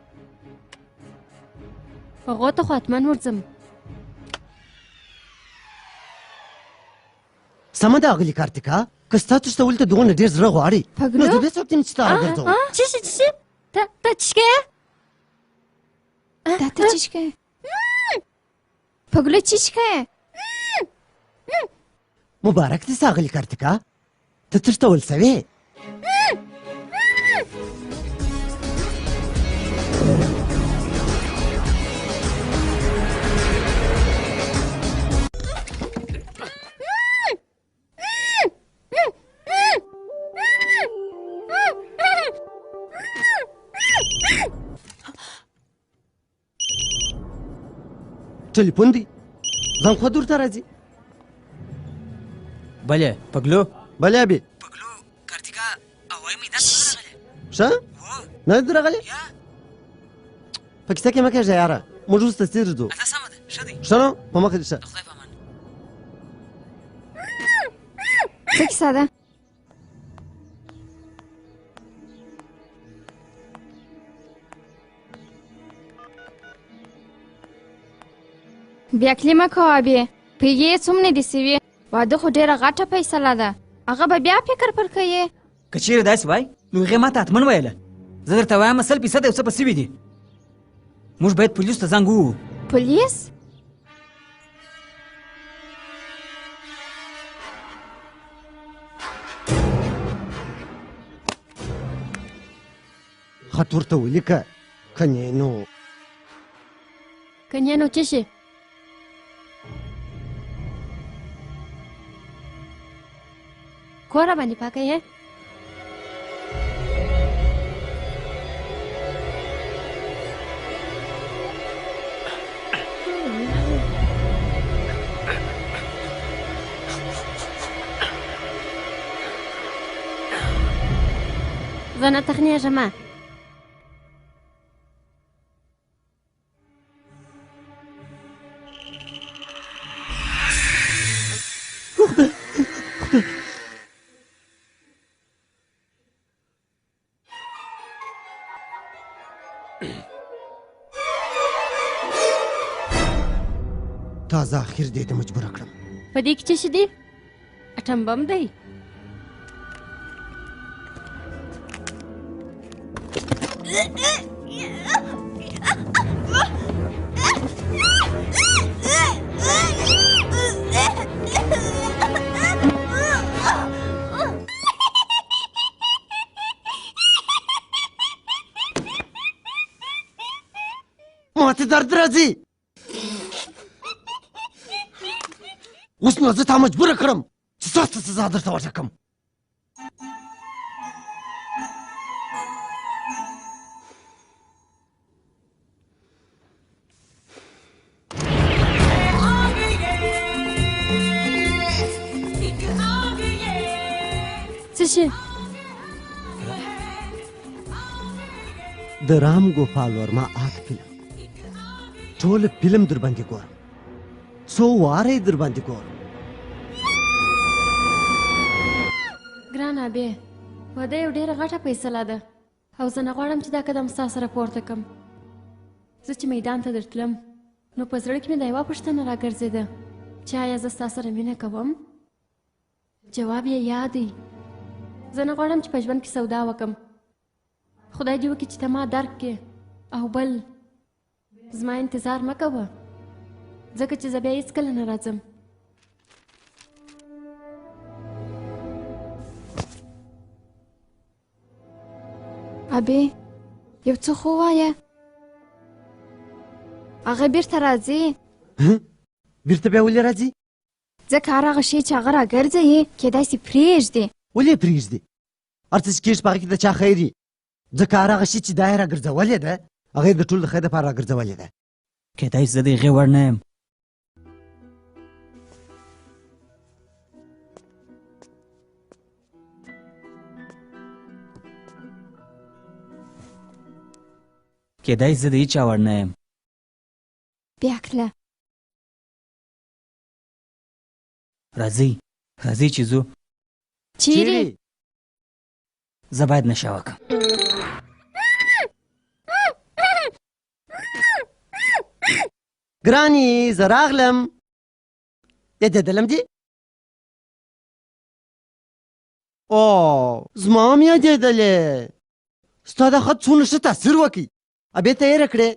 هغو ته خو حتمن ورځم. سمه ده اغلې کارتیکا که ستا تښتولو ته دغونه ډېر زړه غواړي نو زه بیا څوک یم چې ستا راګرځوم. څه شي ته چیشکې؟ دا ته چیشکې؟ پګلو چیشکې؟ مبارک دې سه اغلې کارتیکا ته تښتول سوې. ټلیفون دی ځان خو دور ته راځي. بله پګلو بله ابې پګلو کارتیکا اوایم مې داسې راغلی. ښه نه دې راغلی؟ په کیسه کې مه کېږه یاره موږ اوس تصویر ځو. سمه ده ښه دی. ښه نو په مخه دې ښه. خدای په امان. څه کیسه ده؟ بیا کلي مه کوه ابې. پیږې څومره دې سوي واده خو ډېره غټه فیصله ده هغه به بیا فکر پر کوي که چیرې داسې وای نو هغې ما ته حتمن ویله زه درته وایم 100% یو څه به سوي دي موږ باید پولیسو ته زنګ ووهو پولیس خط ورته ولیکه کنې نو کنیا نو څه شي کور باندې پاکه یې زه نه تخنیږم تازه اخر دې ته مجبوره کړم په دې کې څه شي دي اټم بم دی ماته درد راځي اوس نو زه تا مجبوره کړم چې سخته سزا درته وټاکم څه شي د رام ګوپال ورما آک فلم ټول فلم در باندې ګورم څو واره در باندې ګورم ګرانه بې واده یو ډېره غټه فیصله ده او زه نه غواړم چې دا قدم ستا سره پورته کړم زه چې میدان ته درتلم نو په زړه کې مې دا یوه پوښتنه راګرځېده چې آیا زه ستا سره مینه کوم جواب یې یا دی زه نه غواړم چې په ژوند کې سودا وکړم خدای دې وکړي چې ته ما درک کړې او بل زما انتظار مه کوه ځکه چې زه بیا هېڅکله نه راځم ابې یو څه خو وایه هغه بیرته راځي بیرته بیا ولې راځي ځکه هر هغه شی چې هغه راګرځوي کیدای سي پرېږدي ولې پرېږدي هر څه چې کېږي په هغه کې د چا خیر وي ځکه هر هغه شي چې دا یې راګرځولې ده هغه یې د ټولو د خیر دپاره راګرځولې ده کیدای زه د هغې وړ نه یم کیدای زه د هیچا وړ نه یم بیا کله راځئ راځئ چې ځو چیرې زه باید نشه وکړم ګرانې زه راغلم یادېدلم دې او زما هم یادېدلې ستا دا خط څونه ښه تاثیر وکړي ابې تیاره کړې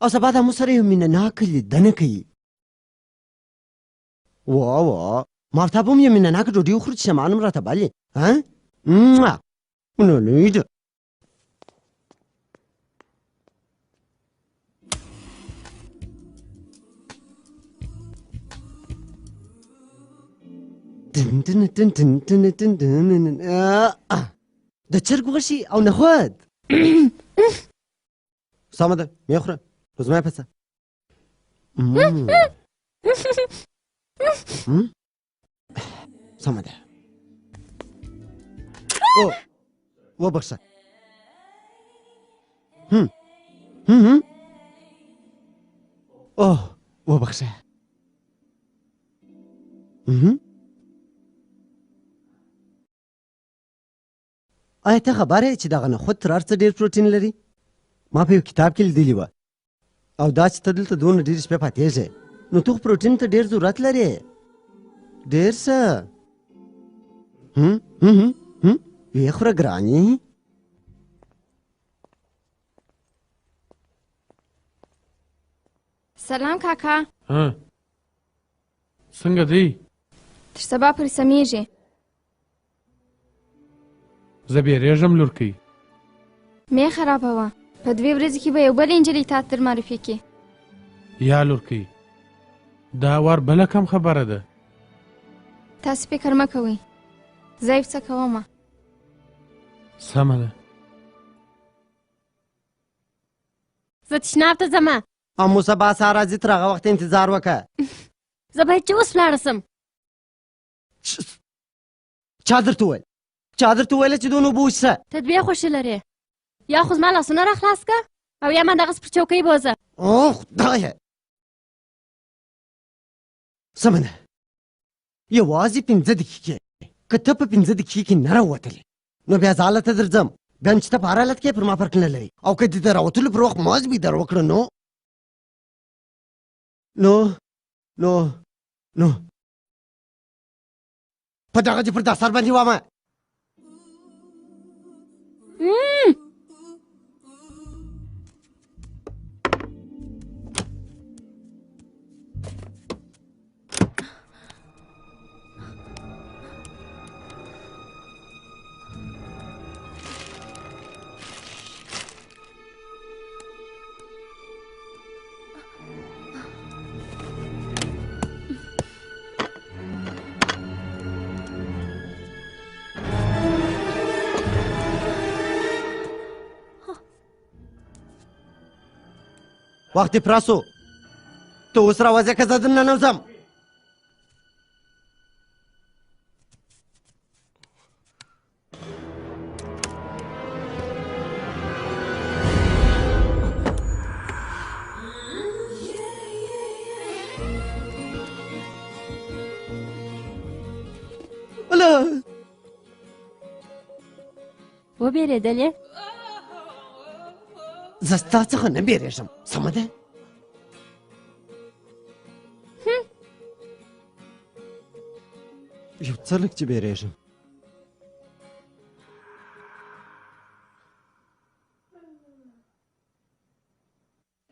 او سبا دا موږ سره یو مینه ناکه لیدنه کوي وا ما ورته به هم یو مینه ناکه ډوډۍ وخورو چې شمعان هم راته بلې نو لوی ده د چرګ غوښې او نخود سمه ده مې خوره نو زما یې پسه سمه ده وبخښه وبخښه آیا ته خبر یې چې دغه نخود تر هر څه ډېر پروټین لري ما په یو کتاب کې لیدلي وه او دا چې ته دلته دونه ډېرې شپې پاتېږې نو ته خو پروټین ته ډېر ضرورت لرې ډېر څه ویې خوره ګرانې. سلام کاکا. څنګه دی؟ تر سبا پورې سمیږي. زه بیریږم لورکۍ. مې خرابوه. په 2 ورځې کې به یو بل نجلۍ تا ته در معرفي کړي. یا لورکۍ دا وار بله کم خبره ده. تاسو فکر مه کوئ. زه یو څه کومه. سمه ده. زه تشناب ته ځمه. او موسی به سهار راځي، تر هغه وخت انتظار وکړه. زه باید چې اوس ولاړه سم. چا درته وویل؟ چا درته وویله چې دونه اوبه وڅښه؟ ته دوې خوښې لرې. یا خو زما لاسونه را خلاص که او یا ما دغسې پر چوکۍ بوځه. اوه خدایه. سمه ده. یوازې 5 دقیقې. که ته په 5 دقیقې کې نه راووتلې نو بیا زه هلته درځم. بیا هم چې ته په هر حالت کې پر ما فرق نه لري. او که دې د راوتلو پر وخت ما زبېدر وکړه نو په دغه دې پر دستار باندې وامه. وخت یې پوره سو. ته اوس راوځې که زه دننه ننوځم. وبېرېدلې؟ زه ستا څخه نه بیریږم. سمه ده؟ یو څه لږ چې بیریږم.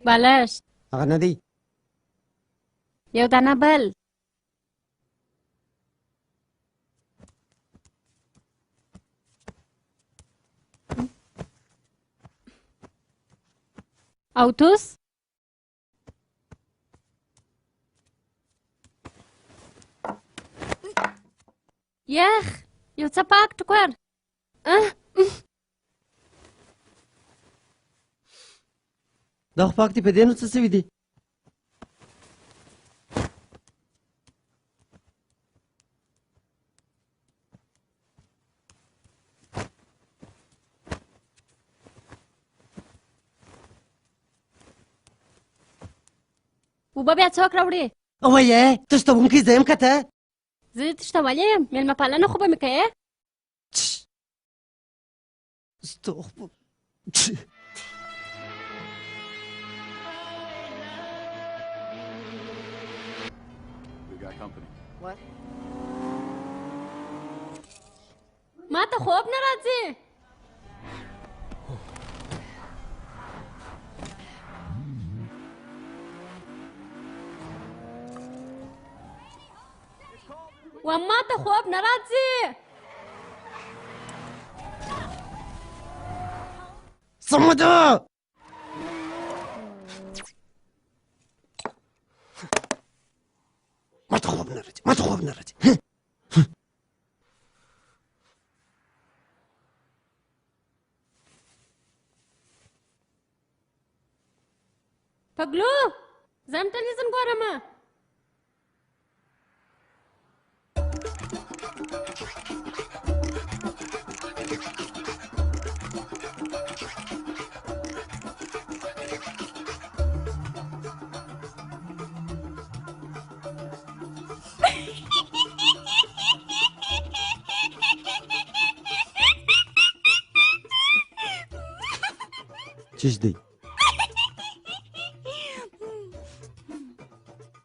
بالښت هغه نه دی. یو دانه بل. او توس؟ یخ یو څه پاک ټوکر. دا خو پاک دی. په دې نو څه سوي دي؟ اوبه بیا څوک راوړي؟ وایې تشتوونکی زه یم که ته؟ زه دې تشتولی یم. مېلمه پالنه خو به مې کوې؟ ما ته خوب نه راځي. ما ته خوب نه راځي. سمه ده. ما ته خوب نه راځي. ما ته خوب نه راځي. پګلو زه هم ټلویزیون ګورم. چیش دی؟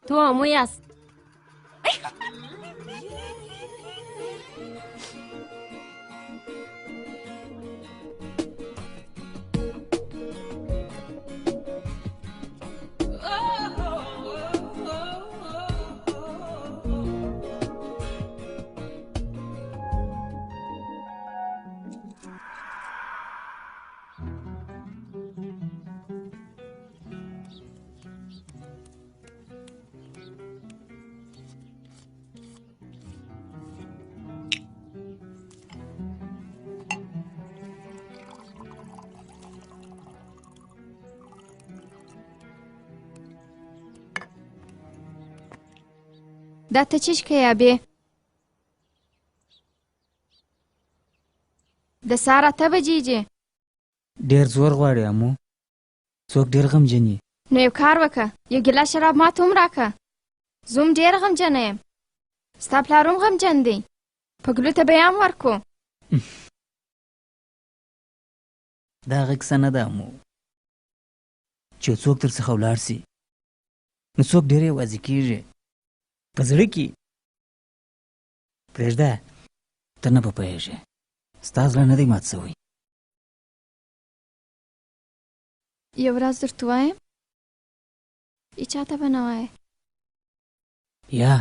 تو عموی است. دا ته چی شکې ابې د سهار 8 بجې جې ډېر زور غواړي امو څوک ډېر غمجن یې نو یو کار وکړه یو ګیلاس شراب ما ته هم راکړه زه هم ډېره غمجنه یم ستا پلار هم غمجن دی په ګلو ته به یې هم ورکو دا هغه کیسه نه ده امو چې څوک در څخه ولاړ سي نو څوک ډېر یوازې کېږي په زړه کې پرېږده ته نه به پوهېږې ستا زړه نه دی مات سوی یو ورځ درته وایم هیچا ته به نه وایې یا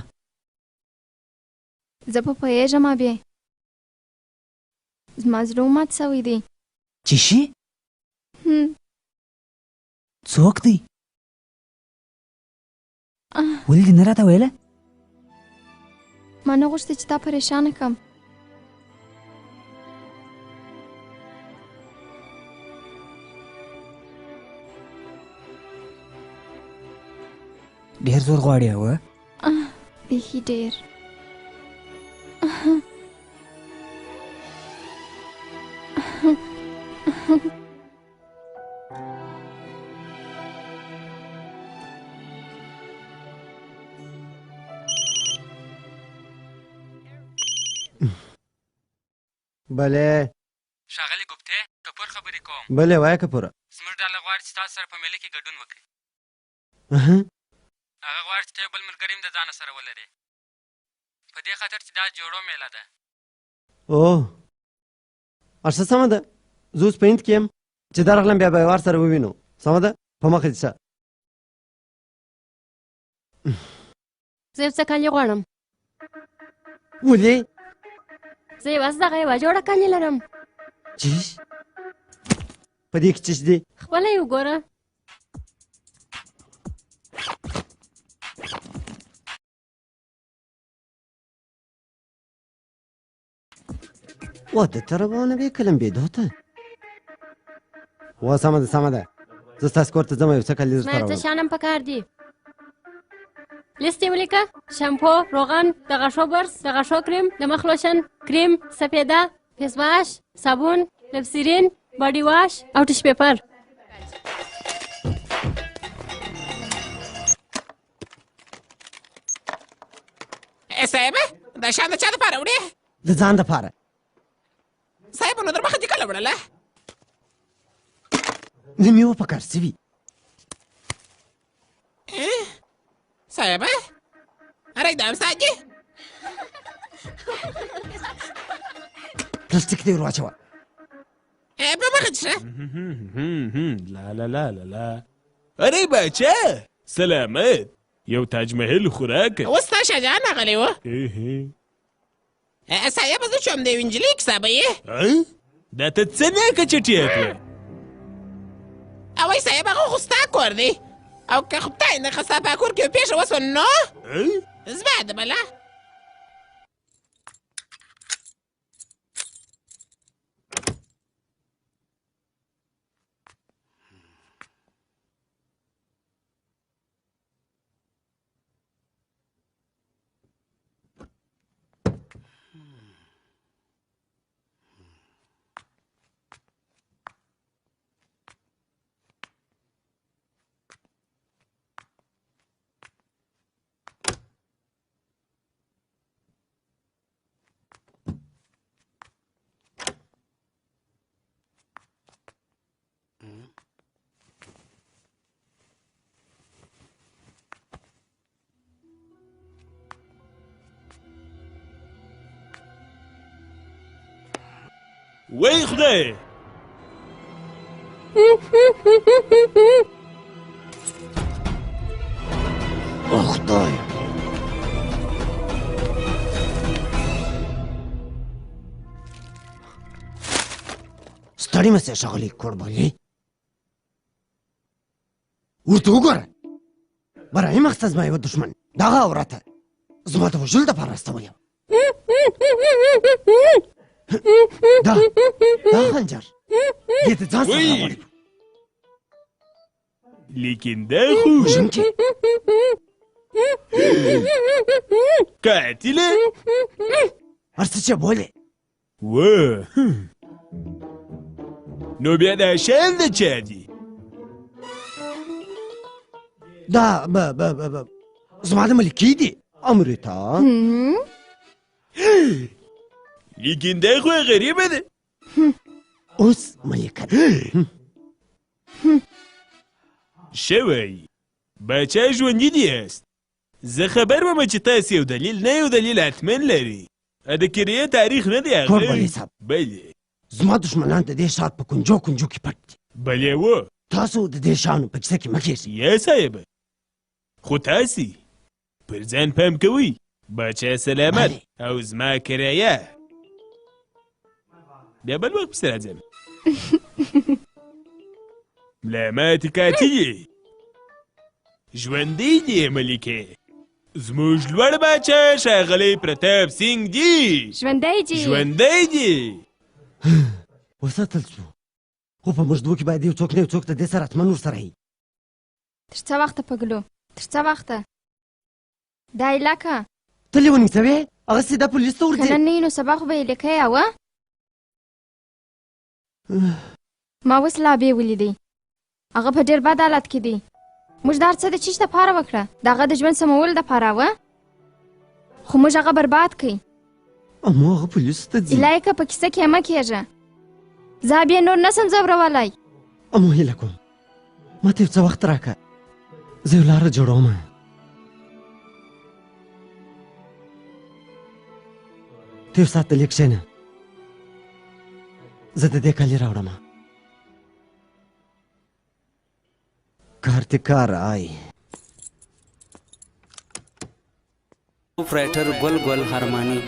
زه به پوهېږم ابې زما زړه مات سوی دی چې شي څوک دی ولې دې نه راته ویله ما نه غوښتې چې تا پریشانه کړم ډېر زور غواړي اوه بیخي ډېر بله ښاغلی ګوپتې کپور خبرې کوم بله وایه کپوره زموږ ډله غواړي چې تاسو سره په میله کې ګډون وکړي هغه غواړي چې ته یو بل ملګري هم د ځانه سره ولرې په دې خاطر چې دا جوړو میله ده اوه ارشه سمه ده زه اوس په هند کې یم چې درغلم بیا به یې ور سره ووینو سمه ده په مخه دې شه زه یو څه کالي غواړم ولې زه یوازې دغه یوه جوړه کالي لرم چیش په دې کې چیش دی خپله یې وګوره واده روانه وې کلم بېدوته وا سمه ده سمه ده زه ستاسو کور ته ځم یو څه کالي درته زما څه راوړم شیان هم پکار دي لیست یې ولیکه شامپو روغن د غاښو برس د غاښو کریم د مخ لوشن کریم سپېده فیس واش صابون لبسیرین باډي واش او ټیش پیپر صاحب دا شیان د چا دپاره وړې د ځان دپاره صاحب نو در مخه دې کله وړله نه مې وپکار سوي صاحب رایدام ساجي پلاستیک دې ور واچوه په مخه دې شه لا لا لا لا لا ارے بچه سلامت یو تاج محل خوراک اوس تا شاهجهان راغلی و صاحب زه شوم د یوې نجلۍ کیسه به یې دا ته څه ناکه چټیات وې اوی صاحب هغه خو ستا کور دی او که خدای نخواسته ستا په کور کې یو پېښه وسوه نو زما ده بله وای خدای او خدای ستړی مه سې ښاغلی کوربالي ورته وګوره برایي مخته زما یوه دښمن دغه عورته زما د وژلو دپاره استولی دا خنجر دې د ځان سره راوړی لیکن دا خو وژونکی قاتله هر څه چې بولې و نو بیا دا شیان د چا دي دا زما د ملکي دي امریتا لیکن دا خو غریبه ده اوس ملکه ده شوی بچه ژوندي دیاست زه خبر ومه چې تاسې یو دلیل نه یو دلیل حتمن لري د کریه تاریخ نه دی هغه کوربالي صاحب بلې زما دښمنان د دې ښار په کنجو کنجو کې پټ دي بلې و تاسو د دې شیانو په کیسه کې مه کېږئ یا صاحبه خو تاسې پر ځان پام کوئ بچه سلامت او زما کرایه بیا بل وخت پسې راځم ملامات قاتلې ژوندی دی ملکې زموږ لوړ باچه ښاغلی پرتاپ سینګ دی ژوندی دی وساتل شو خو په موږ دوو کې باید یو څوک نه یو څوک د دې سره حتمن ورسره وي تر څه وخته پګلو تر څه وخته دا علاقه ته لیونی شوې هغسې دا پولیس ته ورځې که نن نه وي نو سبا خو به یې لیکئ اوه ما اوس لابې ولیدی هغه په ډېر بد حالت کې دی موږ دا هر څه د چیش دپاره وکړه د هغه د ژوند سمولو دپاره وه خو موږ هغه برباد کړئ اما هغه پولیسو ته ځي الهیکه په کیسه کې مه کېږه زه بیا نور نسم ځورولی اما هیله کوم ما ته یو څه وخت راکړه زه یو لاره جوړوم ته یو ساعت دلې کښېنه زه د دې کالي راوړم کارتیکار آی ऑपरेटर Gul Gul हरमानी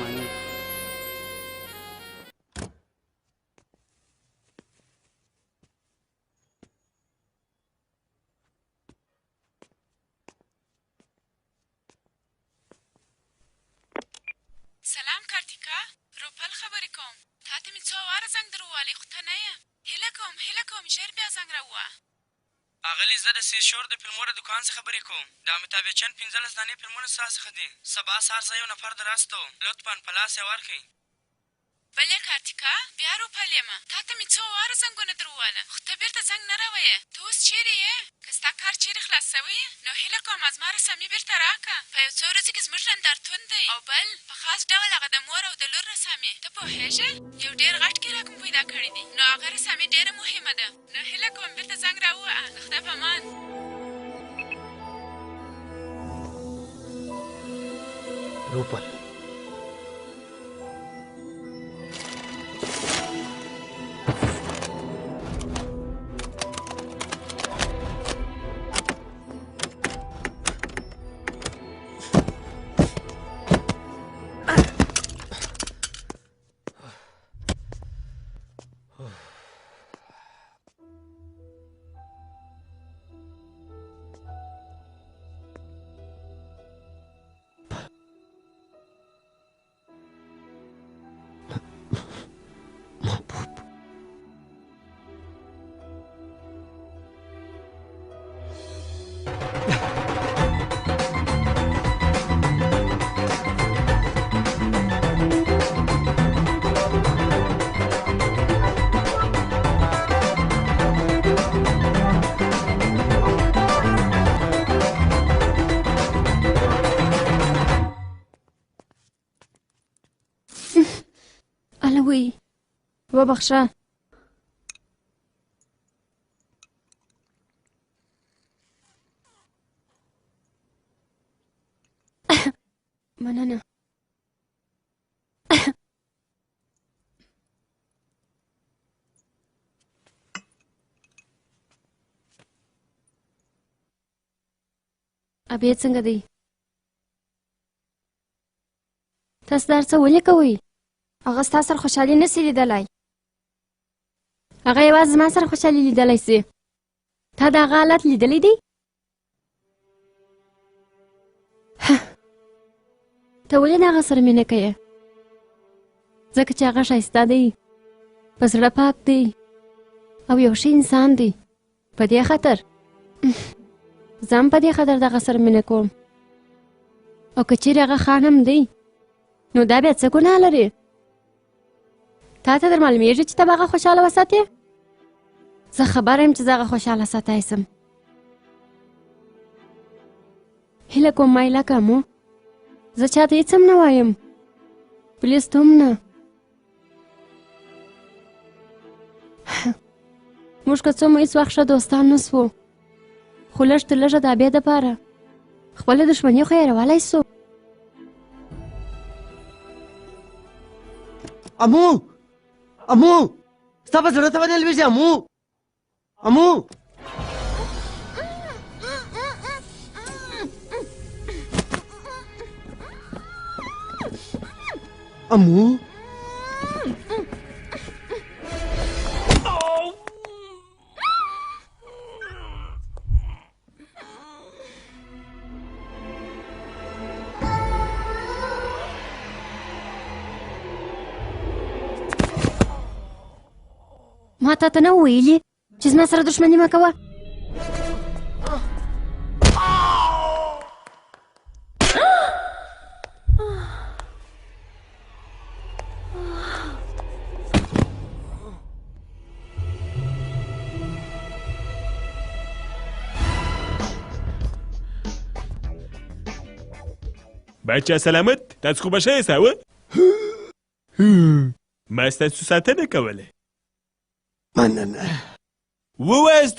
سلام کارتیکا روپل خبرې کوم تا ته مې څو واره زنګ دروالی خو ته نه یې هیله کوم ژر بیا زنګ راووه اغلی زه د سیشور د فلمونو دکان څخه خبرې کوم د امیتاب بچن 15 دانې فلمونه ستا څخه دي سبا سهار زه یو نفر درستو لطفا په لاس یې ورکړئ بلې کارتیکا بیا روپل یمه تا ته مې څو واره زنګونه درواله خو ته بېرته زنګ نه راویې ته اوس چیرې یې که ستا کار چیرې خلاص سوی نو هیله کوم زما رسامي بېرته راکړه په یو څو ورځو کې زموږ نندارتون دی او بل په خاص ډول هغه د مور او د لور رسامي ته پوهېږې یو ډېر غټ ګیراک مو پیدا کړی دی نو هغه رسامي ډېره مهمه ده نو هیله کوم بېرته زنګ راووهه د خدای په امان روپل الوی وبخښه مننه ابي څنګه دی؟ تاسو دا څه ولې کوئ؟ هغه ستا سره خوشحالي نسي لیدلی. هغه یوازې زما سره خوشحالي لیدلی سي. تا د هغه حالت لیدلی دی؟ ته ولې د هغه سره مینه کوې؟ ځکه چې هغه ښایسته دی، په زړه پاک دی او یو ښه انسان دی. په دې خاطر زه هم په دې خاطر د هغه سره مینه کوم. او که چیرې هغه خان هم دی نو دا بیا څه ګناه لري؟ تا ته در معلومیږي چې ته به هغه خوشحاله وساتې؟ زه خبره یم چې زه هغه خوشحاله ساتلی سم. هیله کوم مایله کامو، زه چاته هېڅ هم نه وایم، پولیس ته هم نه. موږ که څه مو هېڅ وخت ښه دوستان نه سوو، خو لږ تر لږه د ابې دپاره خپله دښمني خو هېرولی سو. امو ستا په زړه ته به نه لوېږي امو ما تا ته نه وویلي چې زما سره دښمني مه کوه؟ بچه سلامت، تاسو خو به ښه یې ما ستاسو ساتنه کوله. مننه. ووایست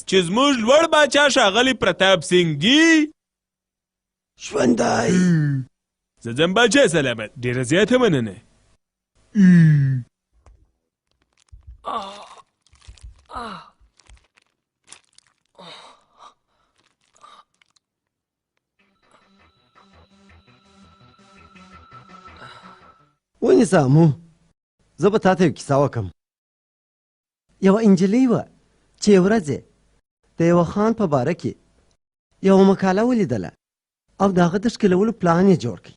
چې زموږ لوړ باچا ښاغلی پرتاپ سینګ دی؟ ژوندی. زه ځم باچا سلامت، ډېره زیاته مننه. ونیسه امو، زه به تا ته یو کیسه وکړم. یوه انجلۍ وه چې یو ورځې د یوه خان په باره کې یوه مقاله ولیدله او د هغه د ښکلولو پلان یې جوړ کړ.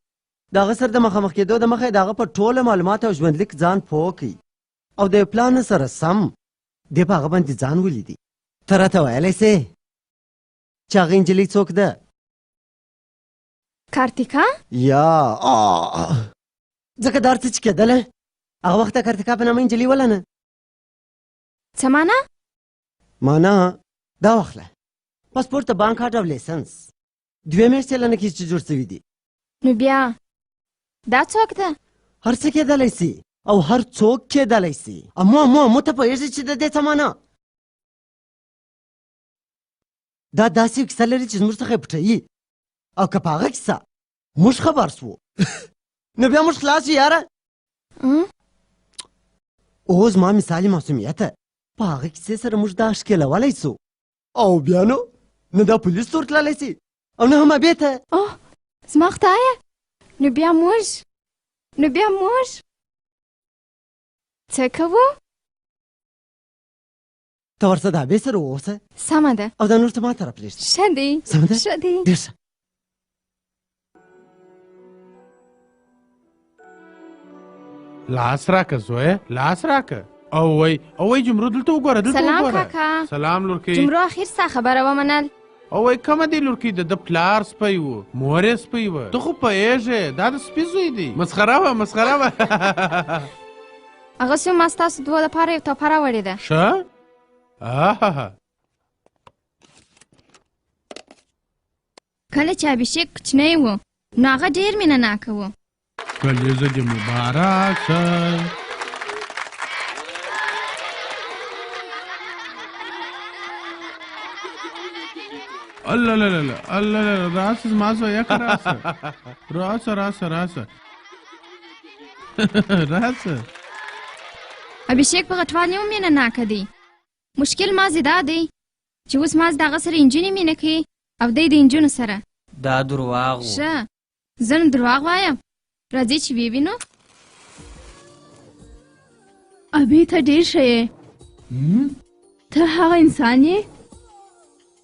د هغه سره د مخامخ کېدو د مخه یې د هغه په ټوله معلومات او ژوندلیک ځان پوه کړ او د یو پلان سره سم دی په هغه باندې ځان ولیدي. ته راته ویلی سې چې هغه انجلۍ څوک ده؟ کارتیکا؟ یا ځکه دا هر څه چې کېدله هغه وخت د کارتیکا په نامه انجلۍ وله نه. څه معنا؟ معنا دا واخله، پاسپورټ د بانک کارډ او لیسنس 2 میاشتې لا نه کېږي چې جوړ شوي دي. نو بیا دا څوک ده؟ هر څه کېدلی سي او هر څوک کېدلی سي. امو ته پوهېږې چې د دې څه معنا؟ دا داسې یو کیسه لري چې زموږ څخه یې پټوي او که په هغه کیسه موږ خبر سوو نو بیا موږ خلاص یو یاره. اوس زما مثالي معصومیته په هغه کیسې سره موږ دا ښکېلولی سو او بیا نو دا پولیس ته ورتللی سي او نه هم ابې ته. زما خدایه، نو بیا موږ څه کوو؟ ته ورسه د ابې سره واوسه. سمه ده. او دا نور ته ما طرف پرېږده. ښه دی. سمه ده؟ ښه دی. ډېر ښه. لاس راکه زویه، لاس راکه. او وای جمرو دلته وګوره، دلته وګوره. سلام کاکا. سلام لورکۍ. جمرو اخر ستا خبره ومنل. او وای کومه دی لورکۍ؟ د پلار سپی و، مور یې سپی وه. ته خو پوهېږې دا د سپي زوی دی. مسخره وه. هغه سیو ما ستاسو دوه لپاره یو تحفه راوړې ده. ښه؟ کله چې ابیشیک کوچنی و نو هغه ډېر مینه ناکه و. کلیزه دې مبارک شي. الله راسه زما زویه که راسه ابیشیک په غټوالي هم مینه ناکه دی. مشکل مازې دا دی چې اوس ماز د هغه سره انجونې مینه کوي او دی د نجونو سره. دا درواغ و. ښه زه نو درواغ وایم. راځئ چې ویې وینو. ابي ته ډېر ښه یې. ته هغه انسان یې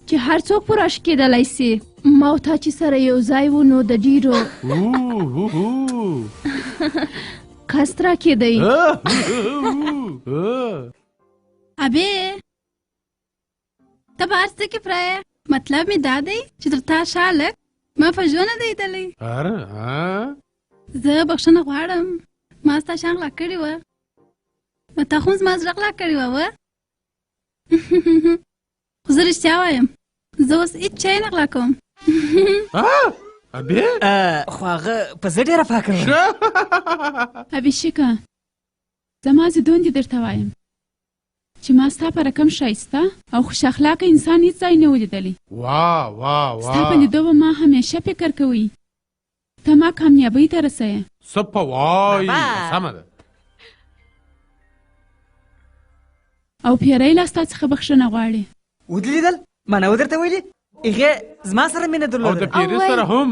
چې هر څوک پر عشق کېدلی سي. ما او تا چې سره یو ځای و نو د ډېرو کست را کېدی. ابې ته به هر څه کې پرایه. مطلب مې دا دی چې تر تا شا لږ ما په ژوند نه دی لیدلی. زه بخښنه غواړم. ما ستا شان غلا کړې وه. نو تا خو زما زړه غلا کړې وه. خو زه رښتیا وایم زه اوس هېڅ شی نه غلا کوم. خو هغه په زه ډېره پاکه وه. ابیشکه زما زیدون دې درته وایم چې ما ستا په رقم ښایسته او خوش اخلاقه انسان هېڅ ځای نه و لیدلی. ستا په لیدو به ما همیشه فکر کوئ ته ما کامیابۍ ته رسوې. څه په وایي سمه ده. او پیری لا ستا څخه بخښنه غواړي. ودې لیدل ما نه و درته ویلي هغې زما سره مینه درلوده. او د پیري سره هم.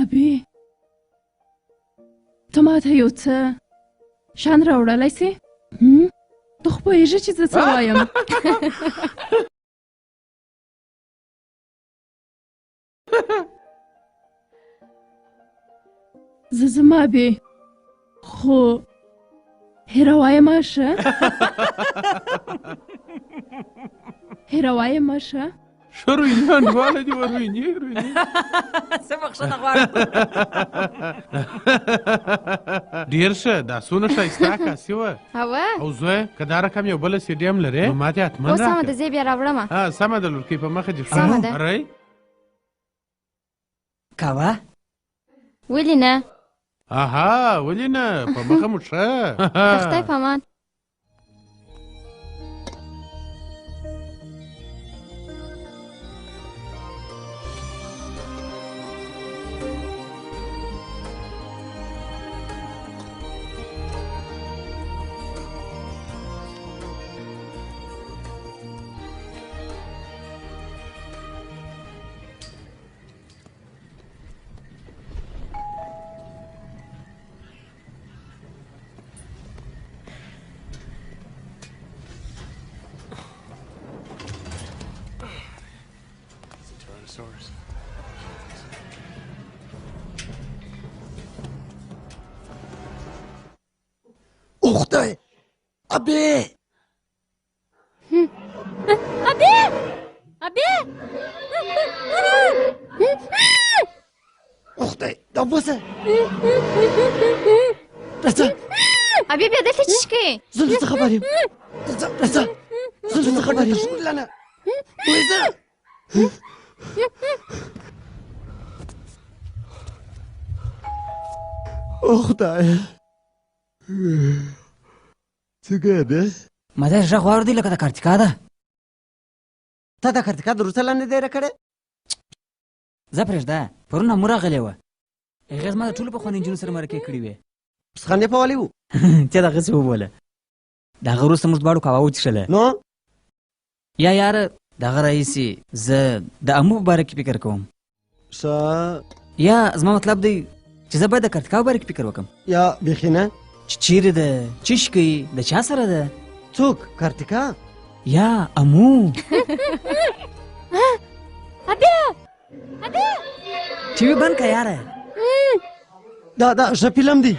ابې ته ما ته یو څه شان راوړلی سې؟ ته خو پوهېږې چې زه څه وایم. زه زما ابې خو هېروایه مه ښه. هېروایه مه ښه. ښه روینیان دواړه دي وروینې روینې. څه بخښنه غواړم. ډېر ښه دا څونه ښایسته عکاسي وه. او زویه که دا رقم یو بله سي ډي ام لرې نو ما ته حتمن راکړه. اوس سمه ده زه یې بیا راوړمه. سمه ده لورکۍ په مخه دې سمه ده. ښه کوه ولې نه. اها ولې نه په مخه مو ښه. د خدای په امان. خدای ابې خدای دا بوسه راځه. ابې بیا دلته څه کوې؟ زه نه څه خبر یم. راځه زه نه څه خبر یم. لنه وایزه خدای څنګه ده؟ ما داسې غږ واورېدی لکه د کارتیکا ده. تا د کارتیکا د روسه لاندې دی راکړې؟ ځه پرېږده پرون هم راغلې وه. هغې زما د ټولو پخواني نجونو سره مرکې کړي وې. پسخانې په والی وو. ته دغسې وبوله. د هغه وروسته موږ دواړو قهوه وڅښله. نو یا یاره د هغه راهیسې زه د امو په باره کې فکر کوم. ښه یا زما مطلب دی چې زه باید د کارتیکا په باره کې فکر وکړم. یا بیخي نه. چې چیرې ده څه کوي د چا سره ده. څوک کارتیکا یا امو. ټي وي بند که یاره. دا ښه فلم دی.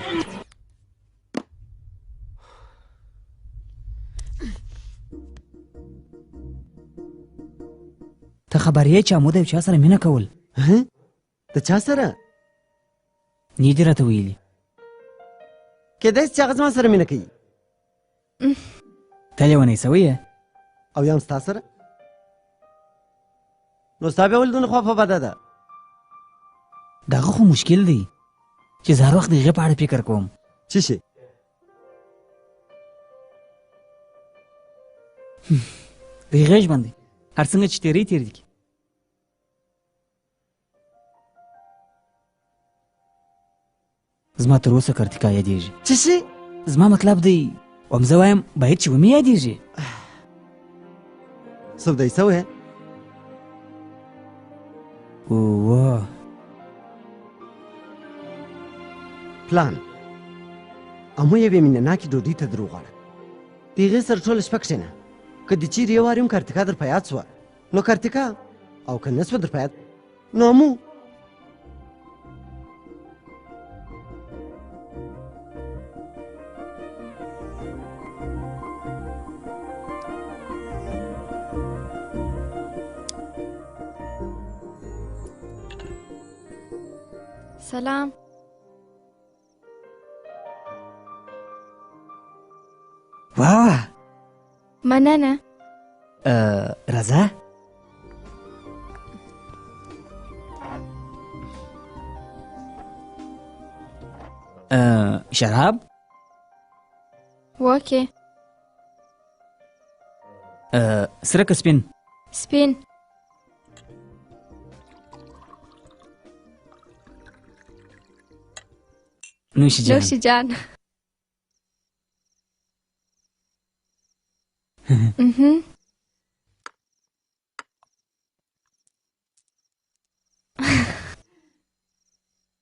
ته خبر یې چې امو د یو چا سره مینه کول. د چا سره؟ نه دې راته ویلي. کېدای شي چې هغه زما سره مینه کوي. ته لیونی سوی یې او یا هم ستا سره؟ نو ستا بیا ولې دونه خوا په بده ده؟ د هغه خو مشکل دی چې زه هر وخت د هغې په اړه فکر کوم. څه شي؟ د هغې ژوند دی هر څنګه چې تېری تېر دي. زما تر اوسه کارتیکا یادېږي. څه شي؟ زما مطلب دی وم زه وایم باید چې ومې یادېږي. سودای سوی اوه پلان امو یوې مینه ناکې ډوډۍ ته دروغ واړه د هغې سره ټوله شپه کښېنه که د چیرې یو وار هم کارتیکا در په یاد سوه نو کارتیکا او که نه سوه در په یاد نو امو سلام واه مننه راځه شراب اوکې سره که سپین سپین نوشی جان نوشی جان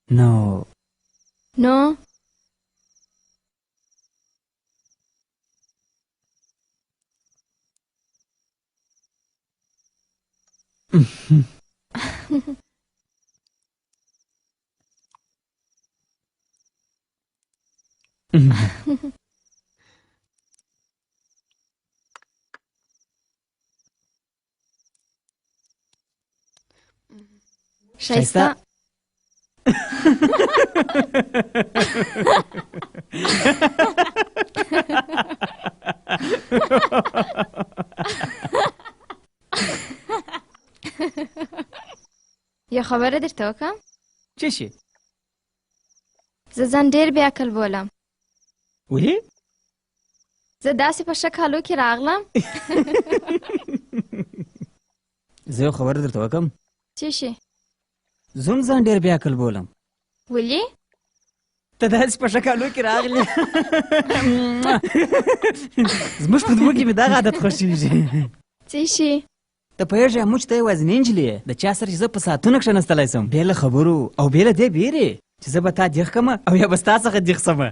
نو نو شایسته یه خبره درته وکړم څه شي زه ځان ډېر بې عقل بولم ولې زه داسې په شک حالو کې راغلم زه یو خبره درته وکړم څه شي زه هم ځان ډېر بې عقل بولم ولې ته داسې په شک حالو کې راغلې زموږ په دوو کې مې دغه عادت خوښېږي څه شي ته پوهېږې موږ ته یوازینۍ نجلۍ یې د چا سره چې زه په ساعتونه کښېنستلی سم بې له خبرو او بې له دې بیرې چې زه به تا دیغ کړمه او یا به ستا څخه دیغ سمه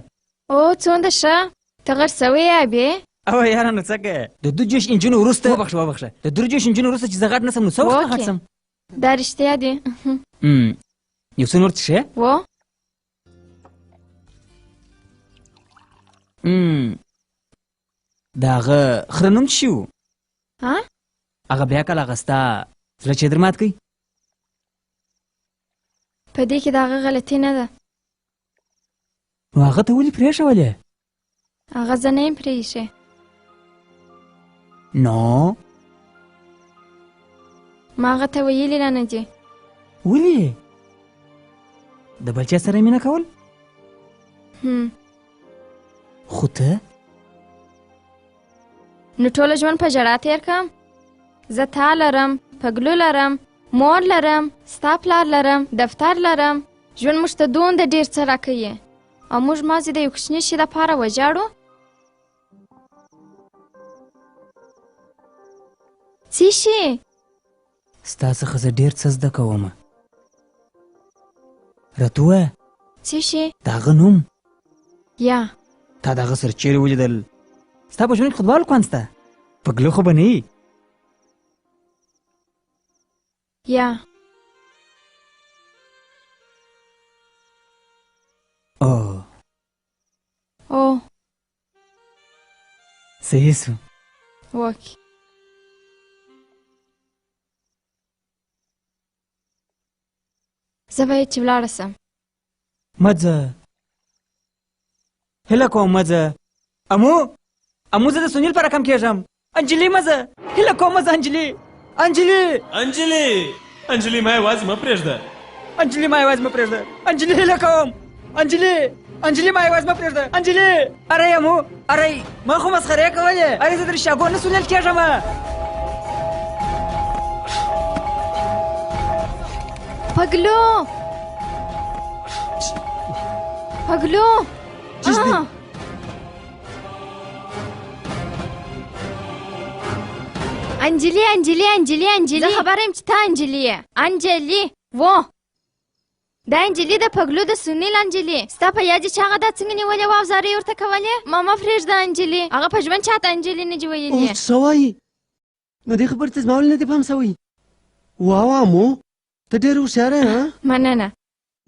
او څومره ښه ته غر سوی یې بې او یاره نو څه کوې د 2 نجونو وروسته وبخښه د 3 نجونو وروسته چې زه غټ نه سم نو څه وخت غټ سم دا رښتیا دي یو څه نور څښې و د هغه خره نوم څه شي و هغه بیا کله هغه ستا زړه چې در مات کوي په دې کې د هغه غلطي نه ده نو هغه ته ولې پرېښولې هغه زه نه یم پرېښې نو ما هغه ته ویلي را نه دي ولې د بل چا سره مینه کول خو ته نو ټوله ژوند په ژړا تېر کړم زه تا لرم پګلو لرم مور لرم ستا پلار لرم دفتر لرم ژوند موږ ته دومره ډېر څه راکوي او موږ مازې د یو کوچني شي دپاره وژاړو څه شي ستا څخه زه ډېر څه زده کومه راته ووایه څه شي د هغه نوم یا تا د هغه سره چیرې ولیدل ستا په ژوند کې خدوال خوند سته پګلو خو به نه یي یا او صحیح سو اوکې زه باید چې ولاړه سم مه ځه هیله کوم مه ځه امو زه د سنیل په رقم کېږم انجلي مه ځه هیله کوم مه ځه انجلي انجلي ما یوازې مه پرېږده انجلي ما یوازې مه پرېږده انجلي هیله کوم انجلي ما یوازې مه پرېږده انجلي اره امو اره ما خو مسخرې کولې اره زه د رشاګو نه سنیل کېږم پګلو انجلي زه خبره یم چې ته انجلي یې انجلي و دا انجلي د پګلو د سنیل انجلي ستا په یاد چې هغه دا څنګه نیولې وه او زارۍ ورته کولې ماما پرېږده انجلي هغه په ژوند چاته انجلي نه دي ویلي څه وایي نو دې خبرې ته زما ولې نه دې پام سوی واه مو ته ډېر هوښیاره یې مننه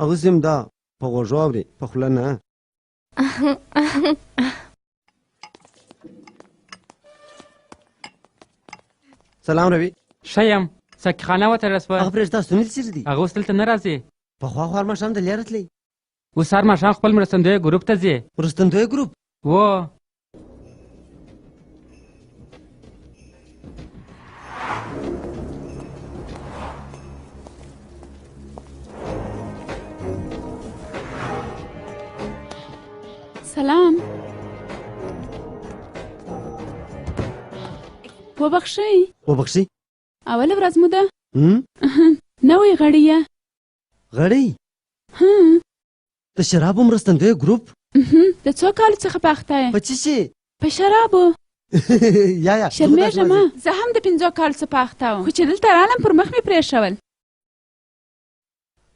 اوس یم دا په غوږو اورې په خوله نه سلام روي ښه یم ساقي خانه وتړه شوه هغه پرېږده سنیل چېرې دي هغه اوس دلته نه راځي پخوا خو هر ماښام دلې راتلی اوس هر ماښام خپل مرستندویه ګروپ ته ځي مرستندویه ګروپ و سلام وبخښئ وبخښئ اوله ورځ مو ده نوی غړی یې غړی د شرابو مرستندویه ګروپ د څو کالو څخه په اخته یې په څه شي په شرابو یا شرمېږه مه زه هم د 5 کالو څخه په اخته وم خو چې دلته رالم پر مخ مې پرېښول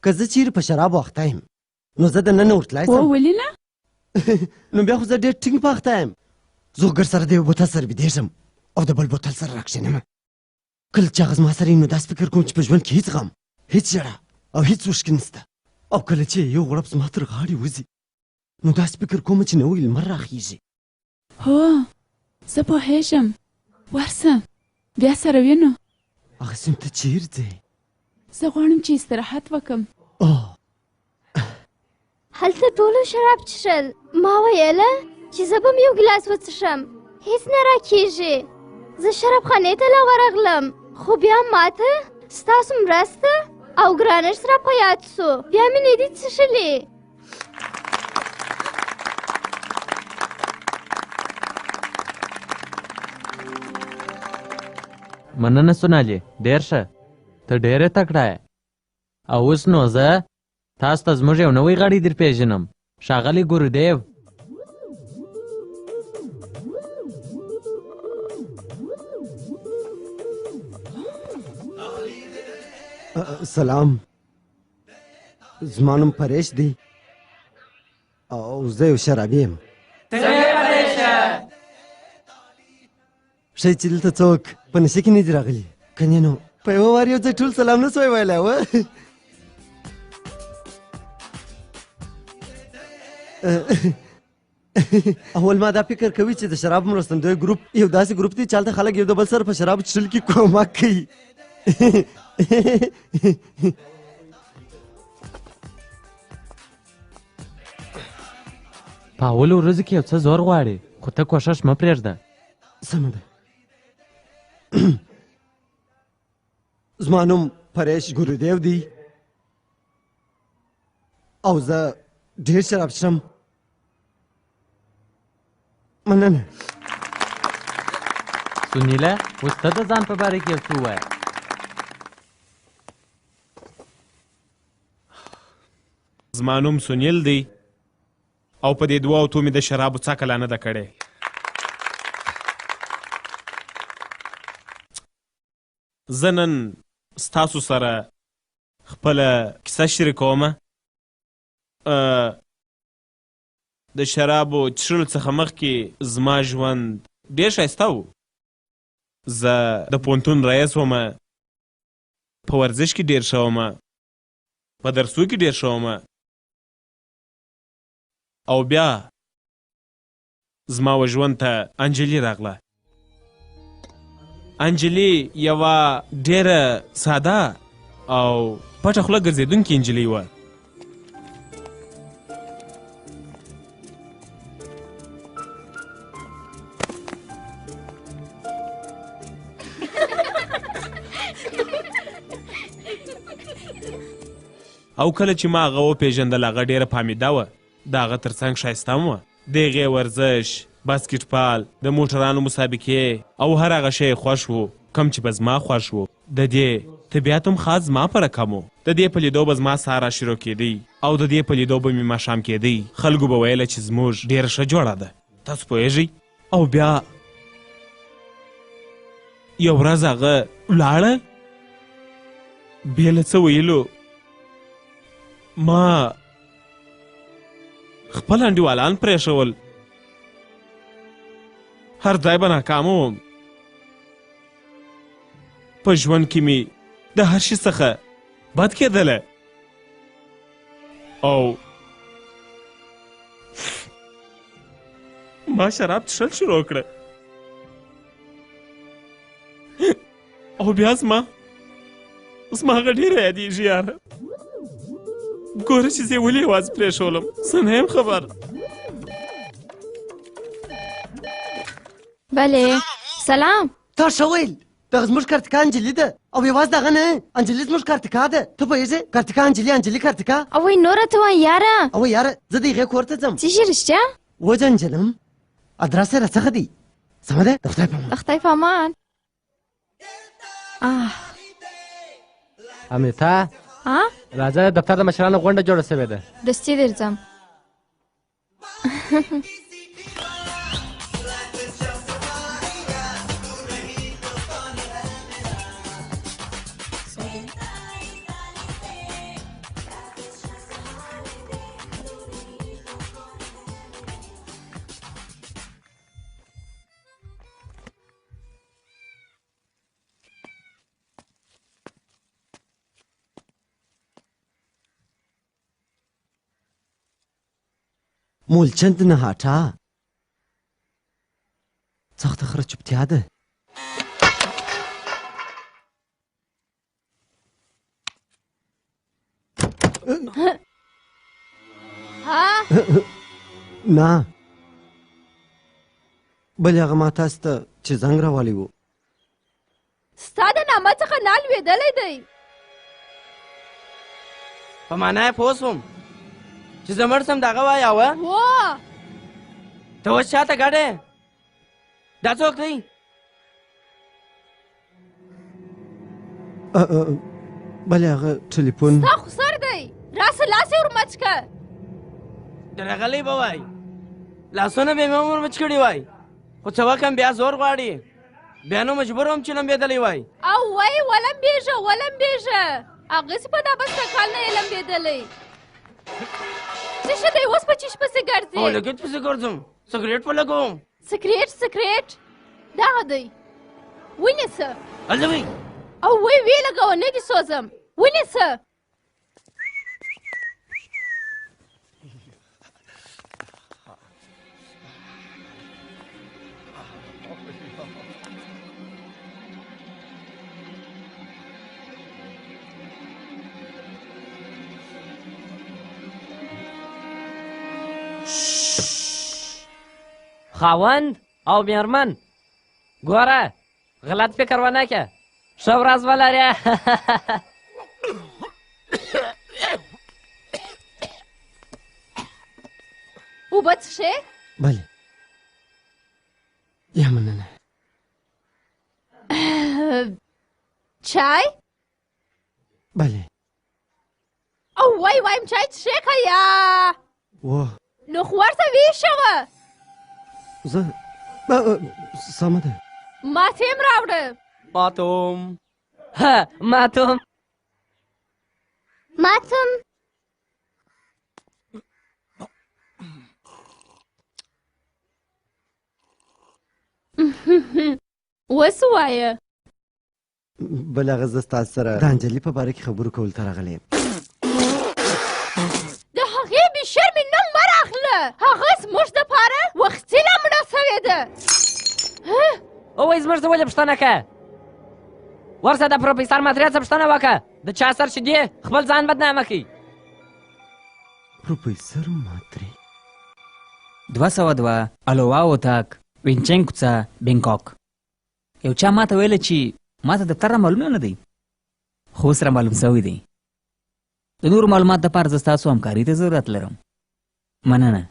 که زه چیرې په شرابو اخته یم نو زه دننه ورتلی شم ولې نه نو بیا خو زه ډېر ټینګ په اخته یم زه خو ګر سره د یو بوتل سره بېدېږم او د بل بوتل سره راکښېنم کله چې هغه زما سره وي نو داسې فکر کوم چې په ژوند کې هېڅ غم هېڅ ژړا او هېڅ اوښکې نشته او کله چې یو غړپ زما تر غاړې وځي نو داسې فکر کوم چې نوی لمر راخیږي هو زه پوهېږم ورسه بیا سره وینو هغه سیمې ته چیرې ځې زه غواړم چې استراحت وکړم هلته ټولو شراب څښل ما ویله چې زه به م یو ګیلاس وڅښم هېڅ نه راکېږي زه شرابخانې ته لا ورغلم خو بیا ماته ستاسو مرسته او ګرانښت را په یاد سو بیا مې نه دي څښلې مننه سونالي ډېر ښه ته ډېره تکړه یې او اوس نو زه تاسو ته زموږ یو نوی غړی در پېژنم ښاغلی ګورودیو سلام زما نوم پریش دی او زه یو شرابي یم ښایي چې دلته څوک په نشه کې نه دي راغلي کنې نو په یوه وار یو ځای ټول سلام نه سوی ویلی و اول ما دا فکر کوي چې د شرابو مرستندوی ګروپ یو داسې ګروپ دی چې هلته خلک یو د بل سره په شرابو څښلو کې کومک کوي په اولو ورځو کې یو څه زور غواړي خو ته کوښښ مه پرېږده سمه ده زما نوم پریش ګورودیو دی او زه ډېر شراب څښم مننه سونیله اوس ته د ځان په باره کې یو څه ووایه زما نوم سونیل دی او په دې دوه اوتو مې د شرابو څکه لا نه ده کړې زه نن ستاسو سره خپله کیسه شریکومه د شرابو څښلو څخه مخکې زما ژوند ډېر ښایسته و زه د پوهنتون رئیس ومه په ورزش کې ډېر ښه ومه په درسو کې ډېر ښه ومه او بیا زما و ژوند ته انجلي راغله انجلي یوه ډېره ساده او پټه خوله ګرځېدونکې انجلۍ وه او کله چې ما هغه وپېژندل هغه ډېره پامیده وه د هغه تر څنګ ښایسته هم وه د هغې ورزش باسکټبال د موټرانو مسابقې او هر هغه شی خوښ و کم چې به زما خوښ و د دې طبیعت هم خاص زما په رقم و د دې په لیدو به زما سهار راشروع کېدی او د دې په لیدو به مې ماښام کېدی خلکو به ویله چې زموږ ډېره ښه جوړه ده تاسو پوهېږئ او بیا یو ورځ هغه ولاړه بې له څه ویلو ما خپل انډیوالان پرېښول، هر ځای به ناکامه وم. په ژوند کې مې د هر شي څخه بد کېدله او ما شراب څښل شروع کړه او بیا زما هغه ډېره یادېږي یاره. ګوره چې زه یې ولې یوازې پرېښولم، زه نه یم خبر. بله سلام. تا ښه ویل، دغه زموږ کارتیکا انجلي ده او یوازې دغه نه، انجلي زموږ کارتیکا ده. ته پوهېږې کارتیکا انجلي کارتیکا. اوی نوره ته وایه یاره. اوی یاره زه د هغې کور ته ځم. څه شي رښتیا؟ وجنجلم. ادرس یې راڅخه دی. سمه ده؟ د خدای په امان. د خدای په امان. امیتا راځه، دفتر د مشرانو غونډه جوړه شوې ده. دستي درځم. مولچند نهاټا سخته خره چوپتیا ده. نه بل هغه ما تاسو ته چې زنګ راولی و، ستا د نامه څخه نه لوېدلی دی. په معنا یې پوه سوم چې زه مړ سم دغه وایه. هو ته اوس چاته ګډې؟ دا څوک دی؟ بل هغه ټلیفون. ستا خو سر دی، راسه لاس یې ورمچ که. درغلی به وای، لاسونه به مې ور مچ کړي وای، خو څه وکړم بیا زور غواړي، بیا نو مجبور وم چې لمبېدلی وای. او وایي ولمبېږه هغسې په دا بسته کال نه یې لمبېدلی. څه شی دی اوس په چیش پسې ګرځې؟ او لګېټ پسې ګرځم، سګرېټ په لګوم. سګرېټ دغه دی، ونیسه. هلته وی او ویې لګوه، نه دې سوځم، ونیسه. خاوند او میرمن ګوره غلط فکر ونه که. ښه ورځ ولرې. اوبه څښې؟ بله یا مننه. چای؟ بله. او وایم چای څښې که یا؟ نو خو ورته ویښه زه سمه ده. ماته هم راوړه. ماتوم. اوس ووایه. بل هغه زه ستاسو سره د انجلي په باره کې خبرو کولو ته راغلی یم. د هغې بې شرمې نوم مه راخله، هغه زموږ دپاره وختي لا مړه سوې ده. وایي زموږ څه ولې پوښتنه که؟ ورسه د پروفیسر ماتریا څه پوښتنه وکړه، د چا سر چې دی خپل ځان بدنامه کړي. پروفیسر ماتري 202 الووا اوتاک وینچنګ کوڅه بینکاک. یو چا ماته ویله چې ماته دفتر را معلوم نه دی، خو اوس را معلوم سوی دی. د نورو معلومات دپاره زه ستاسو همکاري ته ضرورت لرم. مننه.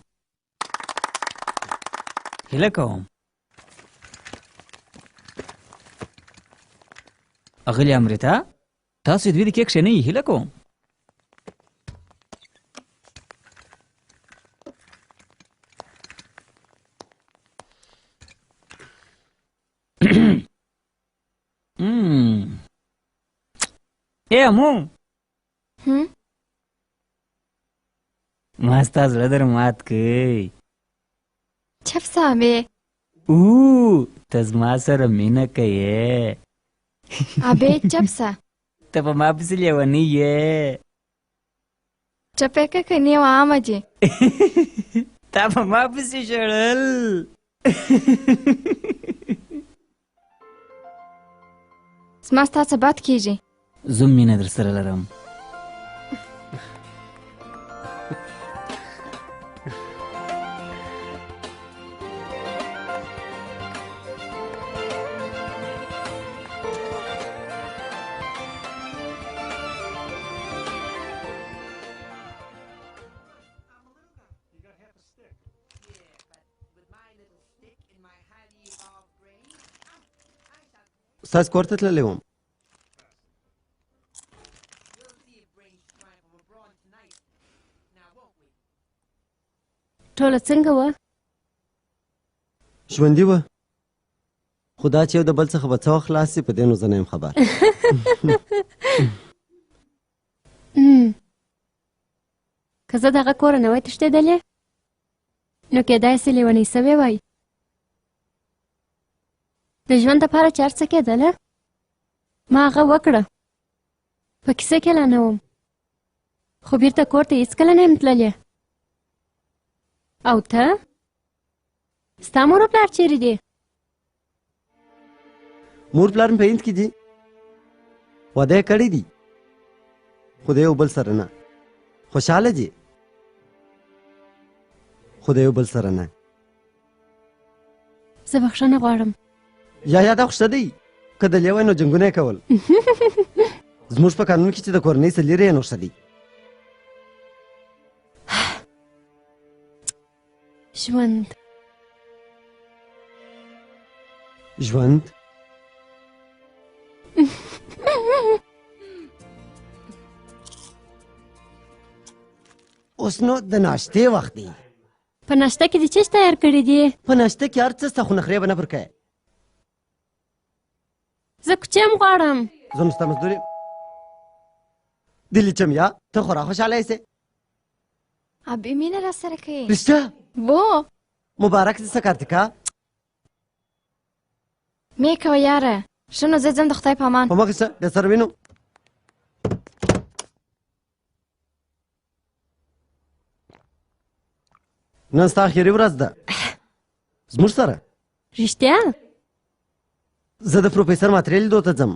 هیله کوم اغلی امریتا تاسو دوی د کیک شنی هیله کوم. امو ما ستا زړه در مات کړی. چپ صاحبې. ته زما سره مینه کوې. ابې چپ سه. ته په ما پسې لیونی یې. چپې که کنی و عامه جې. تا په ما پسې ژړل. زما ستا څه بد کېږي. زه مینه در سره لرم. ستاسو کور ته تللی وم. ټوله څنګه وه؟ ژوندي وه، خو دا چې یو د بل څخه به څه وخت خلاص شي په دې نو زه نه یم خبر. که زه د هغه کوره نه وای تښتېدلې نو کېدای سي لیونۍ سوې وای. د ژوند دپاره چې هر څه کېدله ما هغه وکړه. په کیسه کې لا نه وم، خو بیرته کور ته هېڅکله نه یم تللې. او ته ستا مور و پلار چیرې دي؟ مور پلار مې په هند کې دي، واده یې کړی دي، خو د یو بل سره نه. خوشحاله دي خو د یو بل سره نه. زه بخښنه غواړم. یا دا خو شته دی، که دلې وای نو جنګونه یې کول. زموږ په قانون کې چې د کورنۍ څخه لرې نو ښه دی. ژوند ژوند اوس نو د ناشتې وخت دی. په ناشته کې دې څه تیار کړي دي؟ په ناشته کې هر څه ستا، خو نخرې به نه پر کوې. زه کوچیم غواړم. زه نو ستا مزدور یم. دلي چمیا ته خورا خوشحاله یې. ابې مینه را سره کوي. رښتیا؟ وو مبارک دې څه کارتیکا. مې کوه یاره. ښه نو زه ځم، د خدای په امان. په مخکې شه، بیا سره وینو. نن ستا اخري ورځ ده زموږ سره. رښتیا؟ زه د پروفیسر ماترې لیدو ته ځم.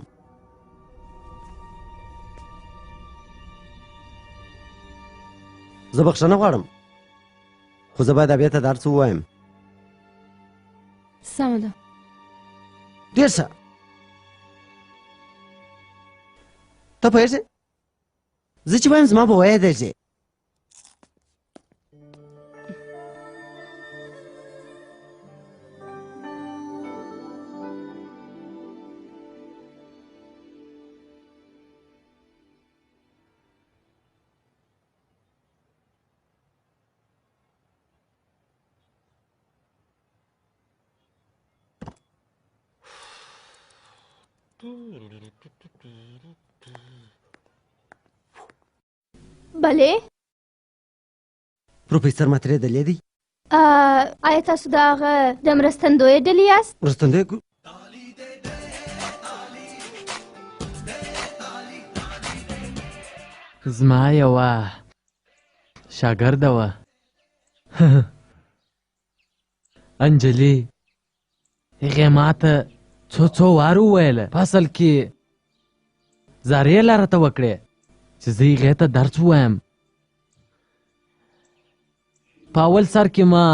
زه بخښنه غواړم، خو زه باید ابې ته دا هر څه ووایم. سمه ده. ډېر ښه. ته پوهېږې زه چې وایم زما به ویدېږې. بلې پروفیسر ماترې دلې دی؟ آیا تاسو د هغه د مرستندویه ډلې یاست؟ مرستندویه زما یوه شاګرده وه انجلي. هغې ماته څو وار وویله، په اصل کې زارۍ یې لا راته وکړې چې زه هغې ته درس ووایم. په اول سر کې ما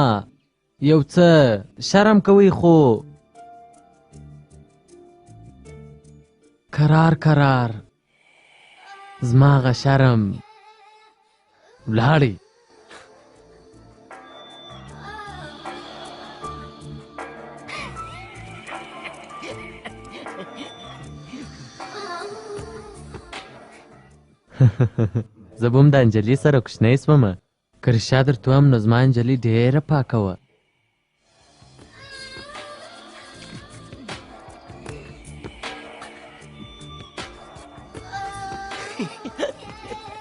یو څه شرم کوي، خو کرار زما هغه شرم ولاړی. زه به هم د انجلۍ سره کوچنی سومه، که رښتیا درته ووایم نو زما انجلۍ ډېره پاکه وه.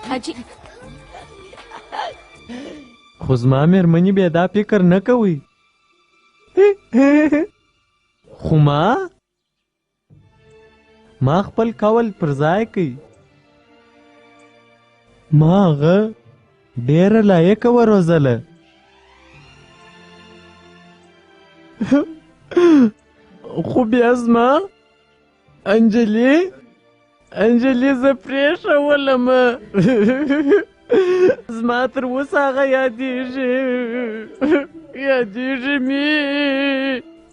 حاجي خو زما مېرمنې بیا دا فکر نه کوي خو ما خپل قول پر ځای کوي ما هغه ډېره لایقه وروزله خو بیا زما انجلي زه پرېښولم زما تر اوسه هغه یادېږي مې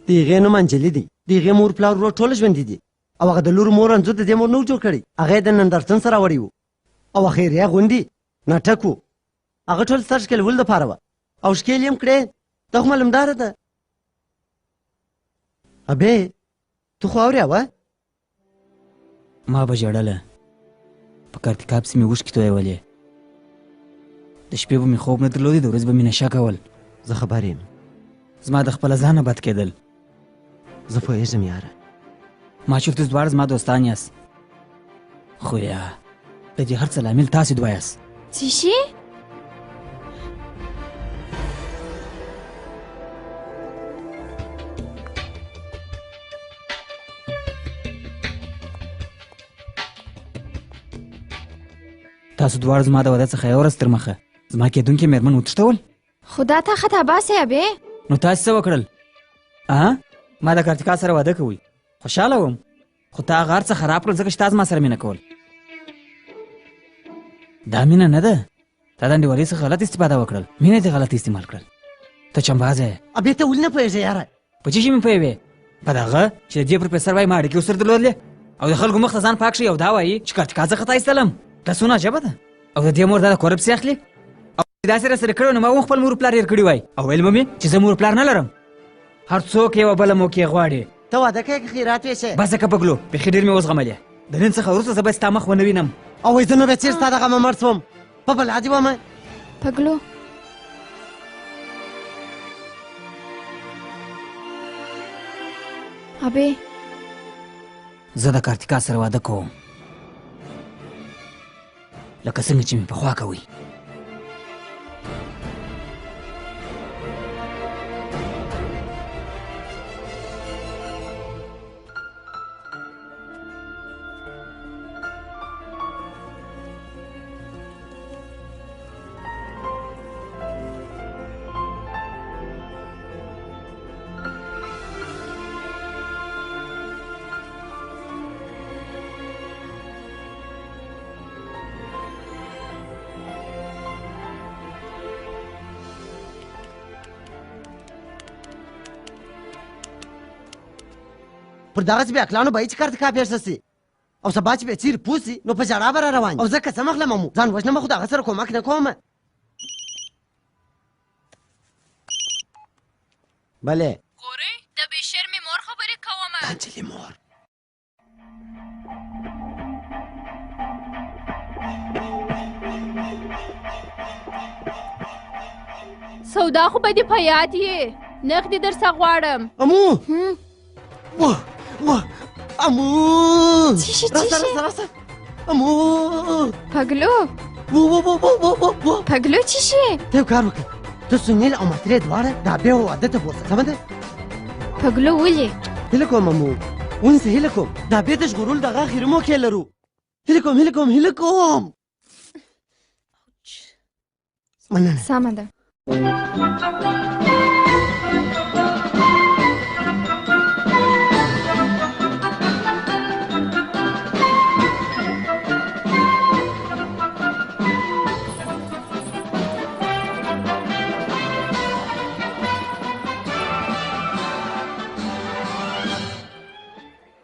د هغې نوم انجلي دی د هغې مور پلار ورور ټوله ژوندي دي او هغه د لور مور انځور د دې مور نه و جوړ کړی هغه یې د نندارتون سره وړی و او خیریه غونډې ناټک و هغه ټول سر ښکلولو دپاره وه او ښکېل یې هم کړې دا خو معلومداره ده ابې ته خو اورې ما به ژړله په کارتیکا پسې مې اوښکې تویولې د شپې به مې خوب نه درلودی د ورځې به مې نشه کول زه خبر یم زما د خپله ځانه بد کېدل زه پوهېږم یاره ما چې تاسو دواړه زما دوستان یاست خو یا د دې هر څه لامل تاسې دوه یاست څه شي تاسو دواړه زما د واده څخه یوه ورځ تر مخه زما کېدونکې مېرمن وتښتول خو دا تا خطا باسې ابې نو تاسې څه وکړل ما د کارتیکا سره واده کوئ خوشحاله وم خو تا هغه هر څه خراب کړل ځکه چې تا زما سره مینه کول دا مینه نه ده تا د انډیوالۍ څخه غلط استفاده وکړل مینه دې غلط استعمال کړل ته چمبازه یې ابې ته ولې نه پوهېږې یاره په څه شي مې پوهېږې په دغه چې د دې پروفیسر وایي ما اړیکې ورسره درلودلې او د خلکو مخ ته ځان پاک شي او دا وایي چې کارتیکا زه خطا ایستلم دا څونه عجبه ده او د دې مور دا د کورپسې اخلي او داسې راسره کړی نو ما هم خپل مور پلار هېر کړي وای او ویل مې چې زه مور پلار نه لرم هر څوک یوه بله موقع غواړي ته واده کوې که خیرات ویشې بس که پګلو بیخي ډېر مې وزغملې د نن څخه وروسته زه به ستا مخ ونه وینم او وایي زه نو بیا چېرې ستا د غمه مړ شوم په بلا دې ومه پګلو ابې زه د کارتیکا سره واده کوم لکه څنګه چې مې پخوا کوئ پر دغسې بې عقلانو به یې چې کارتیکا پېښه شي او سبا چې بیا چیرې پوه شي نو په ژړا به را روان او زه که څه مخلمه مو ځان وژنمه خو د هغه سره کومک نه کوم بلې ګورئ د بې شرمې مور خبرې کومه د انجلۍ مور سودا خو به دې په یاد یې نغ دې در څه غواړم امو امو چیشي راسه امو پګلو پګلو چیشي ته یو کار وکړه ته سنیل او ماترې دواړه دا بیا واده ته بوځه سمه ده پګلو ولې هیله کوم امو ونیسه هیله کوم دا بیا د ژغورلو دغه اخري موقع لرو هیله کوم مننه سمه ده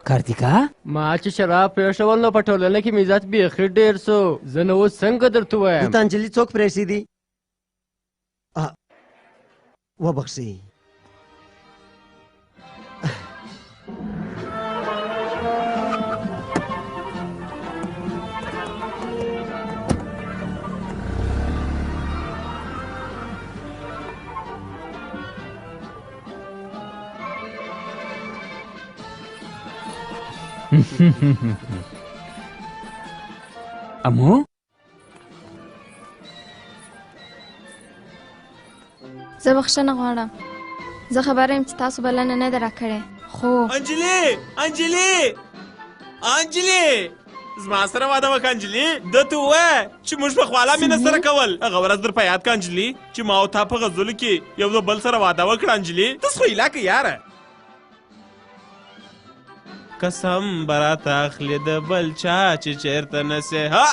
کارتیکا ما چې شراب پرېښول نو په ټولنه کې مې عزت بیخي ډېر سو زه نو اوس څنګه درته ووایم دلته انجلۍ څوک پرېښي وبخښئ امو زه بخښنه غواړم. زه خبره یم چې تاسو بلنه نه ده راکړې، خو انجلي زما سره واده وکړه. انجلي ده ته ووایه چې موږ په خواله مینه سره کول. هغه ورځ در په یاد کړه انجلي چې ما او تا په غزلو کې یو د بل سره واده وکړه. انجلي ته سویلا که یاره قسم به راته اخلي د بل چا چې چېرته نسې. ها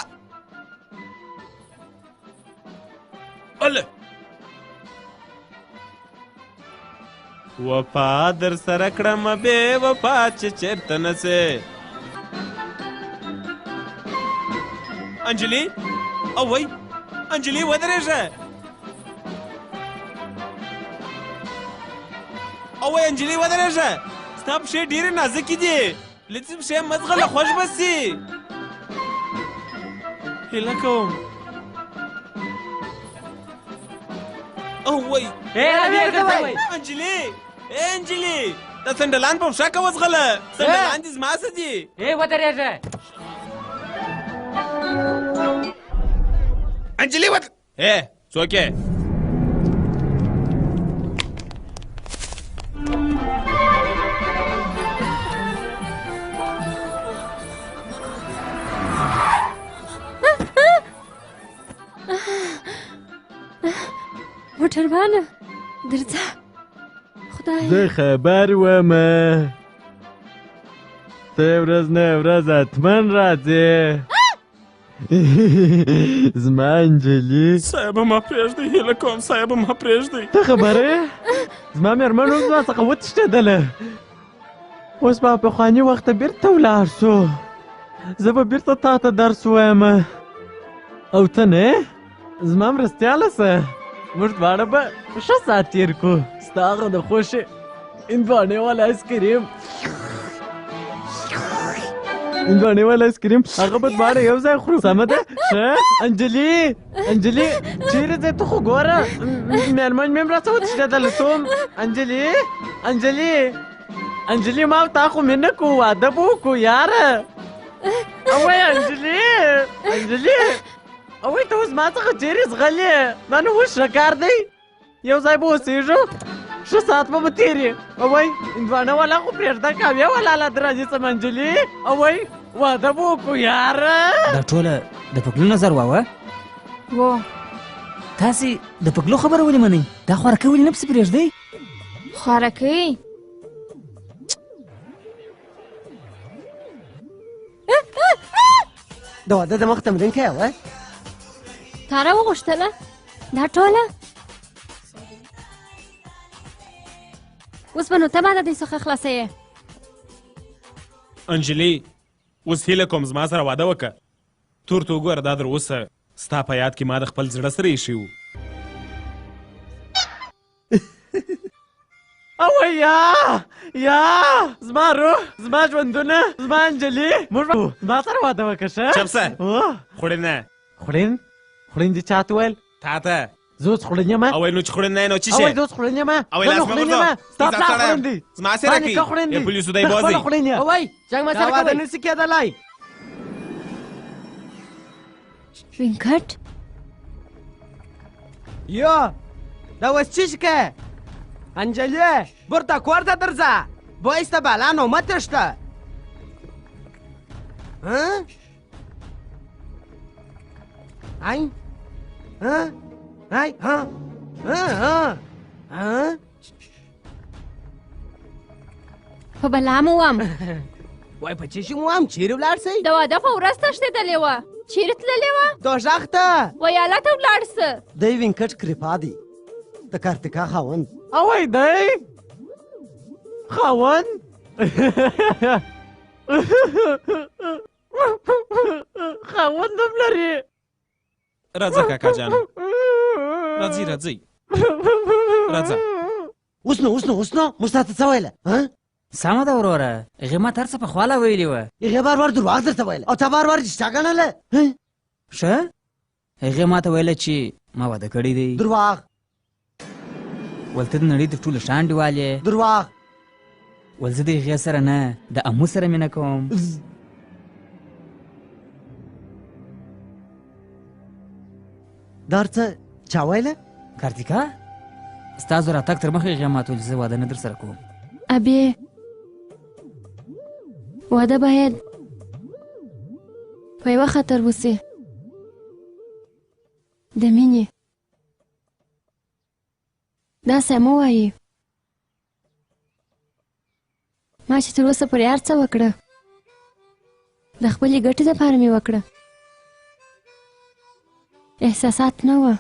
وفا در سره کړم بې وفا چې چېرته نسې. انجلي اوی انجلي ودرېږه. اوی انجلي ودرېږه. ستا پښې ډېرې نازکې دي. لڅې پښې مه ځغله خوښ به سي. هیله کوم. اوی انجلي دا سنډلان په پښه که وځغله. سنډلان دې زما څه دي؟ ودرېږه. انجلي څوک یې؟ موټروانه درځه. خدای زه خبر ومه ته ورځ نه ورځ حتمن راځې. زما انجلي صاحبه ما پرېږدئ. هیله کوم صاحبه ما پرېږدئ. ته خبره یې زما مېرمن اوس زما څخه وتښتېدله. اوس به پخواني وخته بېرته ولاړ شو. زه به بېرته تا ته درس ووایم او ته نه یې. زما مرستیاله شه. موږ دواړه به ښه ساعت تېر کړو. ستا هغه د خوښې هندواڼې والا آیسکریم هغه به دواړه یو ځای خورو. سمه ده ښه. انجلي چیرې ځې ته خو ګوره مېرمن مې هم راڅه وتښتېدله. توم انجلي ما او تا خو مینه کوو واده به وکړو یاره. اوی انجلي اوی ته اوس ما څخه چیرې ځغلې؟ دا نو اوس ښه کار دی. یو ځای به اوسېږو ښه ساعت به تېرې. اوی هندوانه والا خو پرېږده کاویه والا لا درځي سم. انجلي اوی واده به وکړو یاره. دا ټوله د پګلو نظر واوه. تاسې د پګلو خبره ولې منئ؟ دا خوارکۍ ولې نه پسې پرېږدئ؟ خوارکۍ د واده د مخ تمرین کوې؟ تا راوغوښتله دا ټوله؟ اوس به نو ته ما د دې څخه خلاصوې. انجلي اوس هیله کوم زما سره واده وکړه. تور ته وګوره دا در اوسه ستا په یاد کې ما د خپل زړه سره ایښی و. اوه یا زما روح زما ژوندونه زما انجلي موږ به زما سره واده وکړه. ښه چپ شه. خوړین نه. خوړین دې چا ته ویل؟ تا ته. زه اوس خوړین یم. اوی نو چې خوړین نه یې نو څه شی؟ اوی زه اوس خوړین یم. اوی لاس مه غورځوه. ستا پلار خوړین دی. زما سره کوي. پولیسو دی بازي. اوی جنګ ما سره واده نشي کېدلی. وینکټ یا دا اوس څه شي کوې؟ انجلي پورته کور ته درځه. بایسته بالا نو مه تښته. په بلا مو وم. وای په څه شي مو وم؟ چیرې ولاړ سئ؟ د واده په ورځ تښتېدلې وه. چیرې تللې وه؟ دوژخ ته. ویاله ته ولاړ سه. دی وینکټ کریپا دی د کارتیکا خاوند. اوی دی خاوند؟ خاوند هم لري. راځه کاکا جان. راځئ راځه. اوس نو موږ تا ته څه ویله؟ سمه ده وروره. هغې ما ته هر څه پخواله ویلي وه. هغې بار درواغ درته ویله او تا بار رښتیا ګڼله. ښه هغې ما ته ویله چې ما واده کړی دی. درواغ. ول ته د نړۍ تر ټولو ښه انډیوال یې. درواغ. ول زه د هغې سره نه د امو سره مینه کوم. دا هر څه چا ویله؟ کارتیکا ستاسو راتګ تر مخې هغې ماته ویل چې زه واده نه در سره کوم. ابې واده باید په یوه خطر وسي د مینې. داسې مه وایې. ما چې تر اوسه پورې هر څه وکړه د خپلې ګټې دپاره مې وکړه. احساسات نه وه،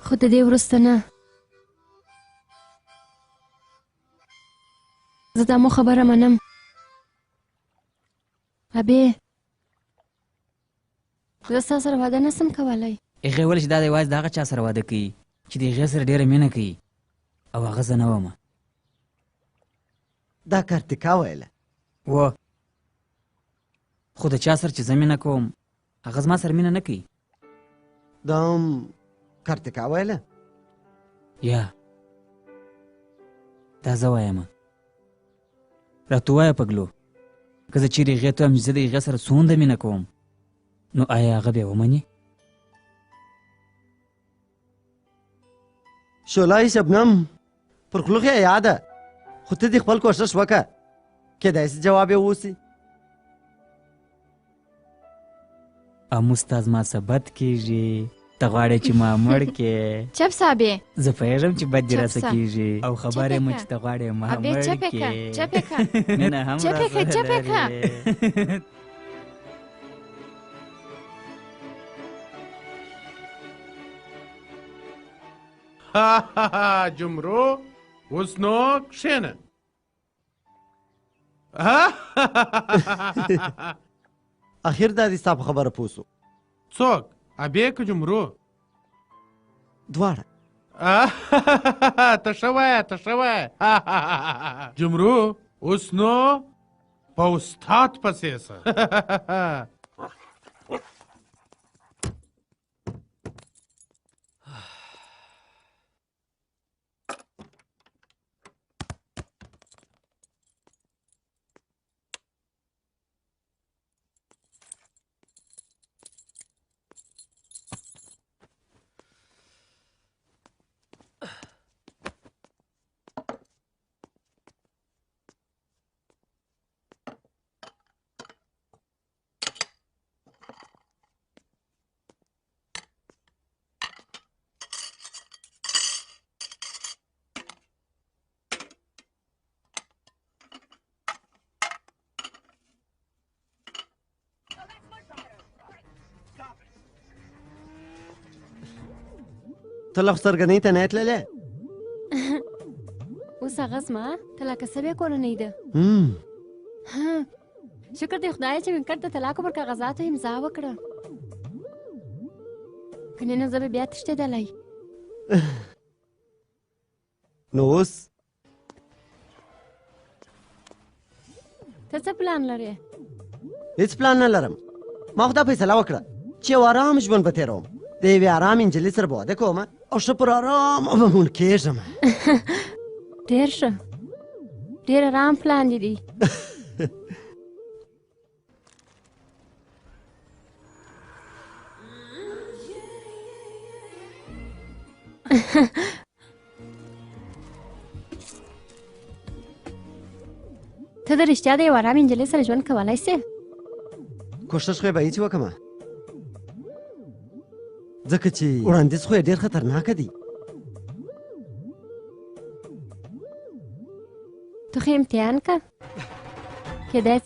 خو د دې وروسته نه. زه دا مو خبره منم. ابې زه ستا سره واده نسم کولی. هغې ویل چې دا د یوازې د هغه چا سره واده کوي چې د هغې سره ډېره مینه کوي او هغه زه نه ومه. دا کارتیکا ویله و خو د چا سره چې زه مینه کوم هغه زما سره مینه نه کوي. دا هم کارتیکا ویله؟ یا دا زه وایم. راته ووایه پګلو، که زه چیرې هغې ته وایم چې زه د هغې سره څومره مینه کوم نو آیا هغه بیا ومني؟ شولای شبنم پر خوله خو یې یاده، خو ته دې خپل کوښښ وکړه، کیدای شي جواب یې واوسي. امو ستا زما څه بد کېږي؟ ته غواړې چې ما مړ کړې؟ چپ صابې. زه پوهېږم چې بد دې راڅه کېږي او خبر یم چې ته غواړې ما مړ کړې. چپې که مینه هم چپې که جمرو اوس نو کښېنه. اخر دا دې ستا په خبره پوه سو. څوک؟ ابې که جمرو؟ دواړه. ته ښه وایه ته ښه وایه. جمرو اوس نو په استاد پسې شه. ته لا خو څرګندۍ ته نه یې تللی؟ اوس هغه زما ته لکه څه بیا کورنۍ ده. شکر دی خدایه چې وینکټ د طلاقو پر کاغذاتو امضا وکړه، کنې نه زه به بیا تښتېدلی. نو اوس ته څه پلان لرې؟ هېڅ پلان نه لرم. ما خو دا فیصله وکړه چې یو ارام ژوند به تېروم، د یوې ارام نجلۍ سره به واده کوم او ښه پر ارام به مړ کېږم. ډېر ښه، ډېر ارام پلان دې دی. ته د رښتیا د یو ارام نجلۍ سره ژوند کولی سې؟ کوښښ خو یې به هېڅ وکړم، ځکه چې وړاندیز خو یې ډېر خطرناکه دی. ته خو امتحان که کېدای